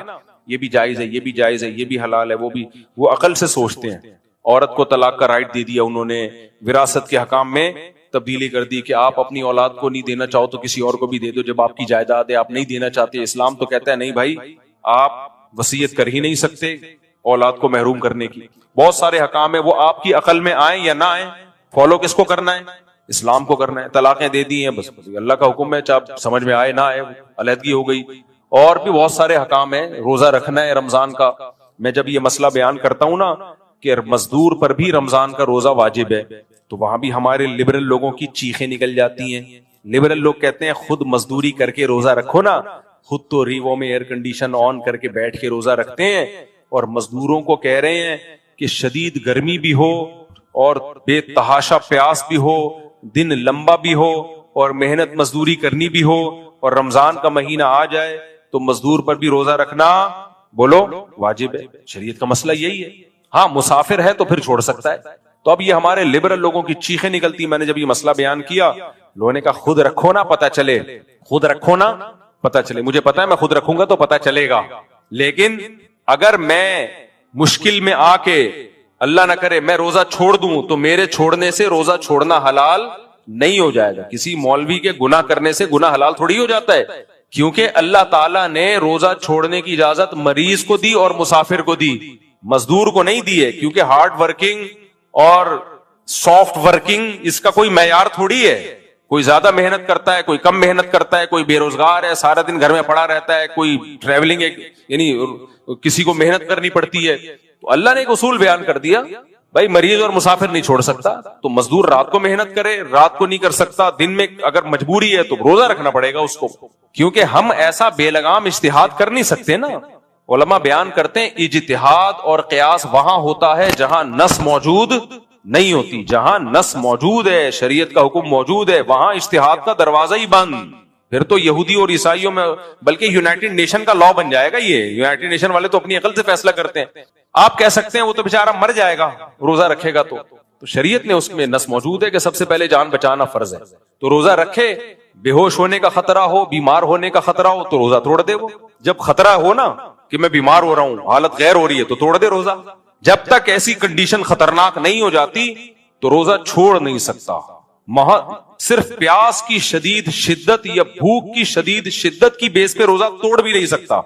یہ بھی جائز ہے, یہ بھی جائز ہے, یہ بھی حلال ہے, وہ بھی, وہ عقل سے سوچتے ہیں. عورت کو طلاق کا رائٹ دے دیا انہوں نے, وراثت کے حکام میں تبدیلی کر دی کہ آپ اپنی اولاد کو نہیں دینا چاہو تو کسی اور کو بھی دے دو, جب آپ کی جائیداد ہے آپ نہیں دینا چاہتے. اسلام تو کہتا ہے نہیں بھائی, آپ وصیت کر ہی نہیں سکتے اولاد کو محروم کرنے کی. بہت سارے حکام ہیں, وہ آپ کی عقل میں آئیں یا نہ آئیں, فالو کس کو کرنا ہے؟ اسلام کو کرنا ہے. طلاقیں دے دی ہیں, بس اللہ کا حکم ہے, چاہے سمجھ میں آئے نہ آئے, علیحدگی ہو گئی. اور بھی بہت سارے حکام ہیں, روزہ رکھنا ہے رمضان کا. میں جب یہ مسئلہ بیان کرتا ہوں نا کہ مزدور پر بھی رمضان کا روزہ واجب ہے, تو وہاں بھی ہمارے لبرل لوگوں کی چیخیں نکل جاتی ہیں. لبرل لوگ کہتے ہیں خود مزدوری کر کے روزہ رکھو نا, خود تو ریووں میں ایئر کنڈیشن آن کر کے بیٹھ کے روزہ رکھتے ہیں, اور مزدوروں کو کہہ رہے ہیں کہ شدید گرمی بھی ہو اور بے تحاشا پیاس بھی ہو, دن لمبا بھی ہو اور محنت مزدوری کرنی بھی ہو, اور رمضان کا مہینہ آ جائے تو مزدور پر بھی روزہ رکھنا بولو واجب ہے. شریعت کا مسئلہ یہی ہے. ہاں مسافر ہے تو پھر چھوڑ سکتا ہے. تو اب یہ ہمارے لبرل لوگوں کی چیخیں نکلتی. میں نے جب یہ مسئلہ بیان کیا, لوگوں نے کہا خود رکھو نا پتہ چلے, خود رکھو نا پتہ چلے. مجھے پتا ہے میں خود رکھوں گا تو پتہ چلے گا, لیکن اگر میں مشکل میں آ کے اللہ نہ کرے میں روزہ چھوڑ دوں تو میرے چھوڑنے سے روزہ چھوڑنا حلال نہیں ہو جائے گا. کسی مولوی کے گناہ کرنے سے گناہ حلال تھوڑی ہو جاتا ہے, کیونکہ اللہ تعالیٰ نے روزہ چھوڑنے کی اجازت مریض کو دی اور مسافر کو دی, مزدور کو نہیں دی ہے. کیونکہ ہارڈ ورکنگ اور سافٹ ورکنگ اس کا کوئی معیار تھوڑی ہے. کوئی زیادہ محنت کرتا ہے, کوئی کم محنت کرتا ہے, کوئی بے روزگار ہے سارا دن گھر میں پڑا رہتا ہے, کوئی ٹریولنگ یعنی کسی کو محنت کرنی پڑتی ہے. تو اللہ نے ایک اصول بیان کر دیا, بھائی مریض اور مسافر نہیں چھوڑ سکتا, تو مزدور رات کو محنت کرے, رات کو نہیں کر سکتا, دن میں اگر مجبوری ہے تو روزہ رکھنا پڑے گا اس کو. کیونکہ ہم ایسا بے لگام اجتہاد کر نہیں سکتے نا. علماء بیان کرتے ہیں اجتہاد اور قیاس وہاں ہوتا ہے جہاں نص موجود نہیں ہوتی. جہاں نص موجود ہے, شریعت کا حکم موجود ہے, وہاں اجتہاد کا دروازہ ہی بند. پھر تو یہودی اور عیسائیوں میں بلکہ یونائٹڈ نیشن کا لا بن جائے گا. یہ یونائٹڈ نیشن والے تو اپنی عقل سے فیصلہ کرتے ہیں. آپ کہہ سکتے ہیں وہ تو بیچارہ مر جائے گا روزہ رکھے گا, تو شریعت نے اس میں نص موجود ہے کہ سب سے پہلے جان بچانا فرض ہے. تو روزہ رکھے, بے ہوش ہونے کا خطرہ ہو, بیمار ہونے کا خطرہ ہو تو روزہ توڑ دے. وہ جب خطرہ ہو نا کہ میں بیمار ہو رہا ہوں, حالت غیر ہو رہی ہے, تو توڑ دے روزہ. جب تک ایسی کنڈیشن خطرناک نہیں ہو جاتی تو روزہ چھوڑ نہیں سکتا. صرف پیاس کی شدید شدت یا بھوک کی شدید شدت کی بیس پہ روزہ توڑ بھی نہیں سکتا.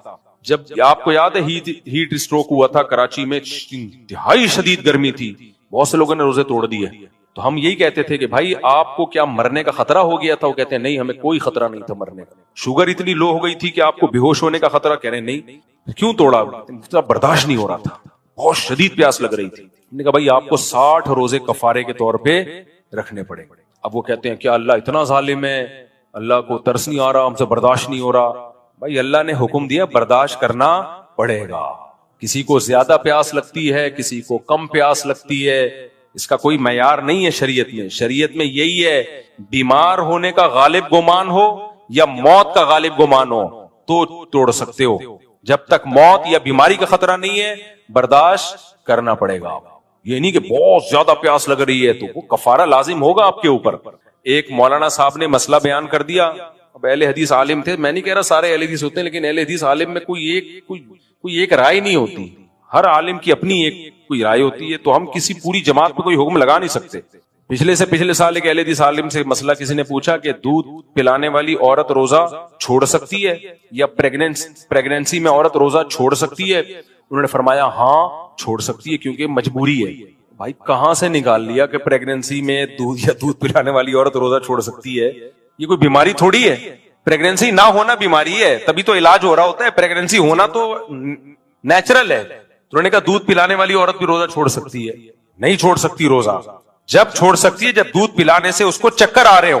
جب آپ کو یاد ہے ہیٹ اسٹروک ہوا تھا کراچی میں، انتہائی شدید گرمی تھی، بہت سے لوگوں نے روزے توڑ دیے، تو ہم یہی کہتے تھے کہ بھائی آپ کو کیا مرنے کا خطرہ ہو گیا تھا؟ وہ کہتے ہیں نہیں، ہمیں کوئی خطرہ نہیں تھا مرنے کا، شوگر اتنی لو ہو گئی تھی کہ آپ کو بے ہوش ہونے کا خطرہ، کہہ رہے ہیں نہیں، کیوں توڑا؟ برداشت نہیں ہو رہا تھا، بہت شدید پیاس لگ رہی تھی۔ ہم نے کہا بھائی آپ کو 60 روزے کفارے کے طور پہ رکھنے پڑے۔ اب وہ کہتے ہیں کیا اللہ اتنا ظالم ہے، اللہ کو ترس نہیں آ رہا، ہم سے برداشت نہیں ہو رہا؟ بھائی اللہ نے حکم دیا برداشت کرنا پڑے گا، کسی کو زیادہ پیاس لگتی ہے، کسی کو کم پیاس لگتی ہے، اس کا کوئی معیار نہیں ہے شریعت میں۔ شریعت میں یہی ہے، بیمار ہونے کا غالب گمان ہو یا موت کا غالب گمان ہو تو توڑ سکتے ہو، جب تک موت یا بیماری کا خطرہ نہیں ہے برداشت کرنا پڑے گا۔ یہ نہیں کہ بہت زیادہ پیاس لگ رہی ہے تو وہ کفارہ لازم ہوگا آپ کے اوپر۔ ایک مولانا صاحب نے مسئلہ بیان کر دیا، اب اہل حدیث عالم تھے، میں نہیں کہہ رہا سارے اہل حدیث ہوتے ہیں، لیکن اہل حدیث عالم میں کوئی ایک رائے نہیں ہوتی، ہر عالم کی اپنی ایک کوئی رائے ہوتی ہے، تو ہم کسی پوری جماعت پہ کوئی حکم لگا نہیں سکتے۔ پچھلے سال ایک اہل حدیث عالم سے مسئلہ کسی نے پوچھا کہ دودھ پلانے والی عورت روزہ چھوڑ سکتی ہے یا پریگنینسی میں عورت روزہ چھوڑ سکتی ہے؟ انہوں نے فرمایا ہاں چھوڑ سکتی ہے کیونکہ مجبوری ہے۔ بھائی کہاں سے نکال لیا کہ پریگنینسی میں دودھ پلانے والی عورت روزہ چھوڑ سکتی ہے؟ یہ کوئی بیماری تھوڑی ہے، پریگنینسی نہ ہونا بیماری ہے، تبھی تو علاج ہو رہا ہوتا ہے، پریگنینسی ہونا تو نیچرل ہے۔ انہوں نے کہا دودھ پلانے والی عورت بھی روزہ چھوڑ سکتی ہے؟ نہیں چھوڑ سکتی روزہ، جب چھوڑ سکتی ہے جب دودھ پلانے سے اس کو چکر آ رہے ہو۔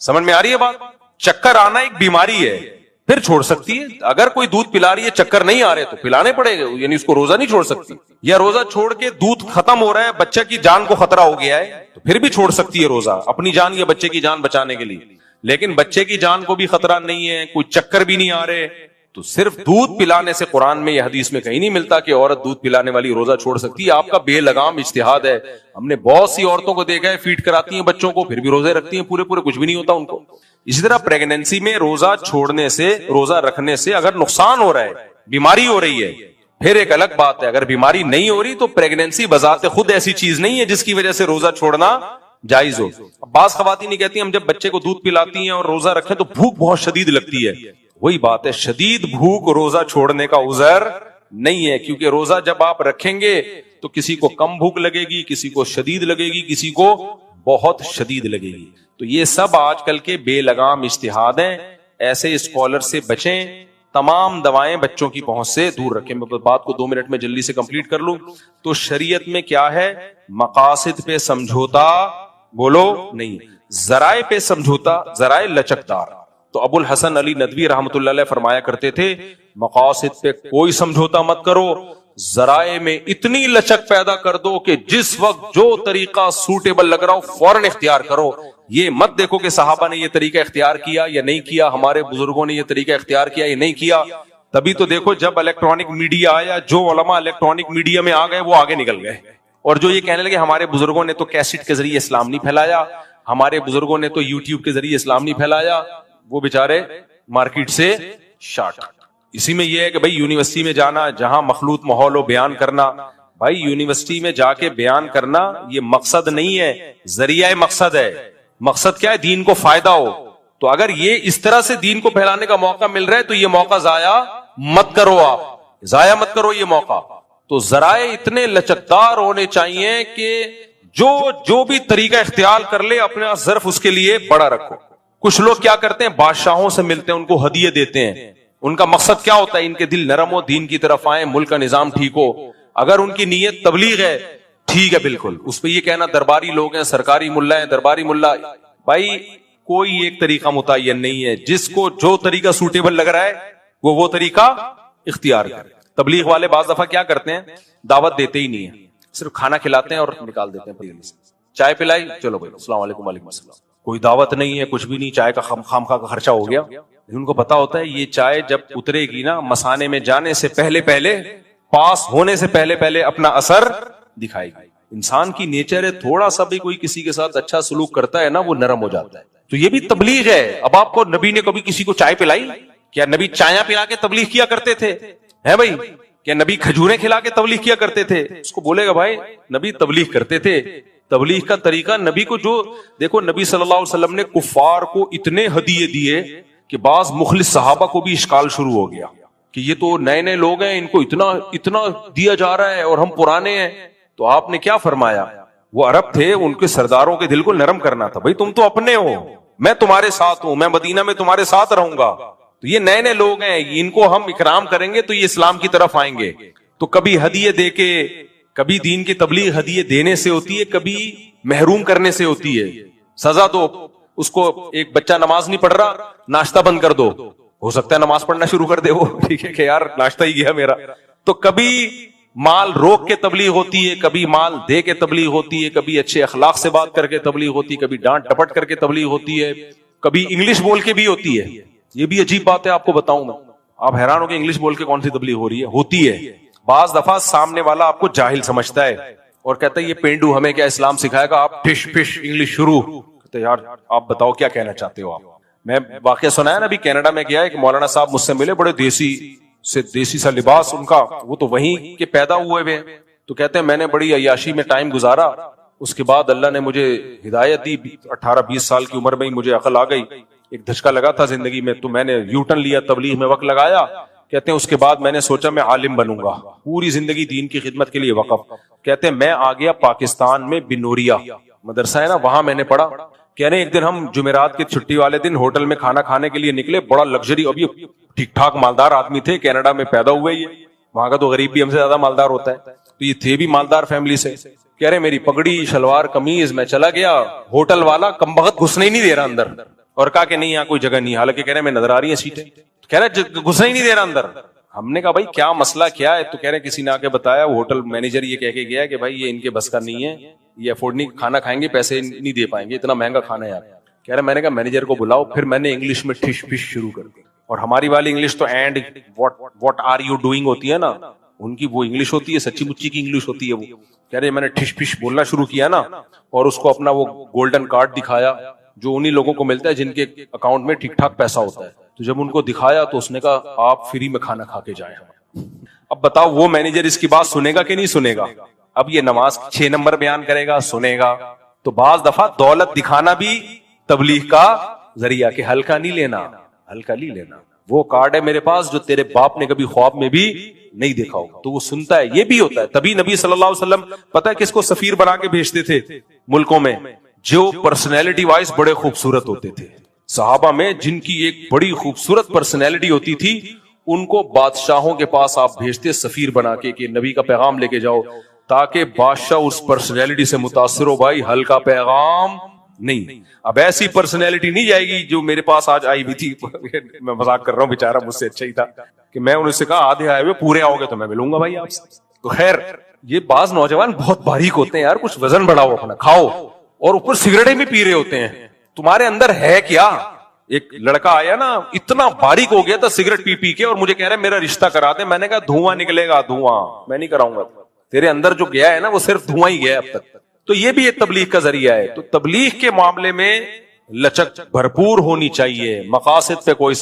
سمجھ میں آ رہی ہے بات؟ چکر آنا ایک بیماری ہے، پھر چھوڑ سکتی ہے۔ اگر کوئی دودھ پلا رہی ہے چکر نہیں آ رہے تو پلانے پڑے گا، یعنی اس کو روزہ نہیں چھوڑ سکتی۔ یا روزہ چھوڑ کے دودھ ختم ہو رہا ہے، بچے کی جان کو خطرہ ہو گیا ہے تو پھر بھی چھوڑ سکتی ہے روزہ، اپنی جان یا بچے کی جان بچانے کے لیے۔ لیکن بچے کی جان کو بھی خطرہ نہیں ہے، کوئی چکر بھی نہیں آ رہے، تو صرف دودھ پلانے سے قرآن میں یا حدیث میں کہیں نہیں ملتا کہ عورت دودھ پلانے والی روزہ چھوڑ سکتی ہے۔ آپ کا بے لگام اجتہاد ہے۔ ہم نے بہت سی عورتوں کو دیکھا ہے فیڈ کراتی ہیں بچوں کو، پھر بھی روزے رکھتی ہیں پورے کچھ بھی نہیں ہوتا ان کو۔ اسی طرح پریگنینسی میں روزہ چھوڑنے سے، روزہ رکھنے سے اگر نقصان ہو رہا ہے، بیماری ہو رہی ہے، پھر ایک الگ بات ہے۔ اگر بیماری نہیں ہو رہی تو پریگنینسی بذات خود ایسی چیز نہیں ہے جس کی وجہ سے روزہ چھوڑنا جائز ہو۔ بعض خواتین یہ کہتی ہیں ہم جب بچے کو دودھ پلاتی ہیں اور روزہ رکھیں تو بھوک بہت شدید لگتی ہے۔ وہی بات ہے، شدید بھوک روزہ چھوڑنے کا عذر نہیں ہے، کیونکہ روزہ جب آپ رکھیں گے تو کسی کو کم بھوک لگے گی، کسی کو شدید لگے گی، کسی کو بہت شدید لگے گی۔ تو یہ سب آج کل کے بے لگام اجتہاد ہیں، ایسے اسکالر سے بچیں، تمام دوائیں بچوں کی پہنچ سے دور رکھیں۔ میں بات کو 2 منٹ میں جلدی سے کمپلیٹ کر لوں تو شریعت میں کیا ہے؟ مقاصد پہ سمجھوتا بولو نہیں، ذرائع پہ سمجھوتا، ذرائع لچکدار۔ تو ابو الحسن علی ندوی رحمۃ اللہ علیہ فرمایا کرتے تھے مقاصد پہ کوئی سمجھوتا مت کرو، ذرائع میں اتنی لچک پیدا کر دو کہ جس وقت جو طریقہ سوٹیبل لگ رہا ہو فوراً اختیار کرو۔ یہ مت دیکھو کہ صحابہ نے یہ طریقہ اختیار کیا یا نہیں کیا، ہمارے بزرگوں نے یہ طریقہ اختیار کیا یا نہیں کیا۔ تبھی تو دیکھو جب الیکٹرانک میڈیا آیا، جو علماء الیکٹرانک میڈیا میں آ گئے وہ آگے نکل گئے، اور جو یہ کہنے لگے ہمارے بزرگوں نے تو کیسٹ کے ذریعے اسلام نہیں پھیلایا، ہمارے بزرگوں نے تو یوٹیوب کے ذریعے اسلام نہیں پھیلایا، وہ بیچارے مارکیٹ سے شارٹ۔ اسی میں یہ ہے کہ بھائی یونیورسٹی میں جانا، جہاں مخلوط ماحول ہو بیان کرنا، بھائی یونیورسٹی میں جا کے بیان کرنا یہ مقصد نہیں ہے، ذریعہ مقصد ہے۔ مقصد کیا ہے؟ دین کو فائدہ ہو۔ تو اگر یہ اس طرح سے دین کو پھیلانے کا موقع مل رہا ہے تو یہ موقع ضائع مت کرو، آپ ضائع مت کرو یہ موقع۔ تو ذرائع اتنے لچکدار ہونے چاہیے کہ جو بھی طریقہ اختیار کر لے اپنا ظرف اس کے لیے بڑا رکھو۔ کچھ لوگ کیا کرتے ہیں؟ بادشاہوں سے ملتے ہیں، ان کو ہدیے دیتے ہیں۔ ان کا مقصد کیا ہوتا ہے؟ ان کے دل نرم ہو، دین کی طرف آئیں، ملک کا نظام ٹھیک ہو۔ اگر ان کی نیت تبلیغ ہے ٹھیک ہے، بالکل اس پہ یہ کہنا درباری لوگ ہیں، سرکاری ملا ہیں، درباری ملا، بھائی کوئی ایک طریقہ متعین نہیں ہے، جس کو جو طریقہ سوٹیبل لگ رہا ہے وہ طریقہ اختیار کرے۔ تبلیغ والے بعض دفعہ کیا کرتے ہیں؟ دعوت دیتے ہی نہیں ہے، صرف کھانا کھلاتے ہیں اور نکال دیتے ہیں پلیٹ سے۔ چائے پلائی، چلو بھائی السلام علیکم، وعلیکم السلام۔ کوئی دعوت نہیں ہے، کچھ بھی نہیں، چائے کا خامخواہ کا خرچہ ہو گیا۔ ان کو پتا ہوتا ہے یہ چائے جب اترے گی نا مسانے میں جانے سے پہلے، پاس ہونے سے پہلے اپنا اثر دکھائے گی۔ انسان کی نیچر ہے، تھوڑا سا بھی کوئی کسی کے ساتھ اچھا سلوک کرتا ہے نا وہ نرم ہو جاتا ہے۔ تو یہ بھی تبلیغ ہے۔ اب آپ کو نبی نے کبھی کسی کو چائے پلائی؟ کیا نبی چائے پلا کے تبلیغ کیا کرتے تھے؟ ہے بھائی، کیا نبی کھجوریں کھلا کے تبلیغ کیا کرتے تھے؟ اس کو بولے گا بھائی نبی تبلیغ کرتے تھے۔ تبلیغ کا طریقہ نبی کو جو دیکھو، نبی صلی اللہ علیہ وسلم نے کفار کو اتنے ہدیے دیے کہ بعض مخلص صحابہ کو بھی اشکال شروع ہو گیا کہ یہ تو نئے نئے لوگ ہیں, ان کو اتنا دیا جا رہا ہے اور ہم پرانے ہیں. تو آپ نے کیا فرمایا؟ وہ عرب تھے, ان کے سرداروں کے دل کو نرم کرنا تھا. بھائی تم تو اپنے ہو, میں تمہارے ساتھ ہوں, میں مدینہ میں تمہارے ساتھ رہوں گا. تو یہ نئے نئے لوگ ہیں, ان کو ہم اکرام کریں گے تو یہ اسلام کی طرف آئیں گے. تو کبھی ہدیے دے کے, کبھی دین کی تبلیغ ہدیے دینے سے ہوتی ہے, کبھی محروم کرنے سے ہوتی ہے. سزا دو اس کو, ایک بچہ نماز نہیں پڑھ رہا, ناشتہ بند کر دو, ہو سکتا ہے نماز پڑھنا شروع کر دے وہ, ٹھیک ہے کہ یار ناشتہ ہی گیا میرا. تو کبھی مال روک کے تبلیغ ہوتی ہے, کبھی مال دے کے تبلیغ ہوتی ہے, کبھی اچھے اخلاق سے بات کر کے تبلیغ ہوتی ہے, کبھی ڈانٹ ڈپٹ کر کے تبلیغ ہوتی ہے, کبھی انگلش بول کے بھی ہوتی ہے. یہ بھی عجیب بات ہے, آپ کو بتاؤں میں, آپ حیران ہو کہ انگلش بول کے کون سی تبلیغ ہو رہی ہے. ہوتی ہے. بعض دفعہ سامنے والا آپ کو جاہل سمجھتا ہے اور کہتا ہے یہ پینڈو ہمیں کیا اسلام سکھائے گا, آپ ٹش پش انگلش شروع. کہتے یار آپ بتاؤ کیا کہنا چاہتے ہو آپ. میں واقعہ سنایا نا, ابھی کینیڈا میں گیا ہے کہ مولانا صاحب مجھ سے ملے, بڑے دیسی سا لباس ان کا, وہ تو وہیں کے پیدا ہوئے ہوئے. تو کہتے ہیں میں نے بڑی عیاشی میں ٹائم گزارا, اس کے بعد اللہ نے مجھے ہدایت دی, 18-20 سال کی عمر میں ہی مجھے عقل آ گئی, ایک دھچکا لگا تھا زندگی میں, تو میں نے یو ٹرن لیا, تبلیغ میں وقت لگایا. کہتے ہیں اس کے بعد میں نے سوچا میں عالم بنوں گا, پوری زندگی دین کی خدمت کے لیے وقف. کہتے ہیں میں آ گیا پاکستان میں بنوریا مدرسہ ہے نا, وہاں میں نے پڑھا. کہہ رہے ایک دن ہم جمعرات کی چھٹی والے دن ہوٹل میں کھانا کھانے کے لیے نکلے, بڑا لگژری, اب یہ ٹھیک ٹھاک مالدار آدمی تھے, کینیڈا میں پیدا ہوئے, یہ وہاں کا تو غریب بھی ہم سے زیادہ مالدار ہوتا ہے, تو یہ تھے بھی مالدار فیملی سے. کہہ رہے میری پگڑی شلوار قمیض, میں چلا گیا, ہوٹل والا کمبخت گھسنے ہی نہیں دے رہا اندر, اور کہا کہ نہیں یہاں کوئی جگہ نہیں, حالانکہ کہہ رہے میں نظر آ رہی ہے سیٹیں, کہہ رہے گھسنے ہی نہیں دے رہا اندر. ہم نے کہا بھائی کیا مسئلہ کیا ہے؟ تو کہہ رہے کسی نے آ کے بتایا, وہ ہوٹل مینیجر یہ کہہ کے گیا کہ بھائی یہ ان کے بس کا نہیں ہے, یہ افورڈ نہیں, کھانا کھائیں گے پیسے نہیں دے پائیں گے, اتنا مہنگا کھانا ہے یار. کہہ رہے میں نے کہا مینیجر کو بلاؤ. پھر میں نے انگلش میں ٹھش پش شروع کر دی, اور ہماری والی انگلش تو and what are you doing ہوتی ہے نا, ان کی وہ انگلش ہوتی ہے سچی مچی کی انگلش ہوتی ہے وہ. کہہ رہے میں نے ٹھش پش بولنا شروع کیا نا, اور اس کو اپنا وہ گولڈن کارڈ دکھایا جو انہی لوگوں کو ملتا ہے جن کے اکاؤنٹ میں ٹھیک ٹھاک پیسہ ہوتا ہے. تو جب ان کو دکھایا تو اس نے کہا آپ فری میں کھانا کھا کے جائیں. اب بتاؤ وہ مینیجر اس کی بات سنے گا کہ نہیں سنے گا؟ اب یہ نماز 6 نمبر بیان کرے گا, سنے گا. تو بعض دفعہ دولت دکھانا بھی تبلیغ کا ذریعہ, کہ ہلکا نہیں لینا, ہلکا نہیں لینا. وہ کارڈ ہے میرے پاس جو تیرے باپ نے کبھی خواب میں بھی نہیں دیکھا ہوگا, تو وہ سنتا ہے. یہ بھی ہوتا ہے. تبھی نبی صلی اللہ علیہ وسلم پتہ ہے کس کو سفیر بنا کے بھیجتے تھے ملکوں میں؟ جو پرسنالٹی وائز بڑے خوبصورت ہوتے تھے. صحابہ میں جن کی ایک بڑی خوبصورت پرسنالٹی ہوتی تھی, ان کو بادشاہوں کے پاس آپ بھیجتے سفیر بنا کے کہ نبی کا پیغام لے کے جاؤ, تاکہ بادشاہ اس پرسنالٹی سے متاثر ہو, بھائی ہلکا پیغام نہیں. اب ایسی پرسنالٹی نہیں جائے گی جو میرے پاس آج آئی بھی تھی, میں مذاق کر رہا ہوں, بیچارہ مجھ سے اچھا ہی تھا, کہ میں انہوں سے کہا آدھے آئے ہوئے پورے آؤ گے تو میں ملوں گا بھائی آپ سے. تو خیر یہ بعض نوجوان بہت باریک ہوتے ہیں یار, کچھ وزن بڑھاؤ اپنا, کھاؤ, اور اوپر سگریٹیں بھی پی رہے ہوتے ہیں. تمہارے اندر ہے کیا؟ ایک لڑکا آیا نا, اتنا باریک ہو گیا تھا سگریٹ پی پی کے, اور مجھے کہہ رہا ہے میرا رشتہ کرا دے. میں نے کہا دھواں نکلے گا, دھواں میں نہیں کراؤں گا, تیرے اندر جو گیا ہے نا وہ صرف دھواں ہی گیا اب تک. تو یہ بھی ایک تبلیغ کا ذریعہ ہے. تو تبلیغ کے معاملے میں لچک بھرپور ہونی چاہیے, مقاصد پہ کوئی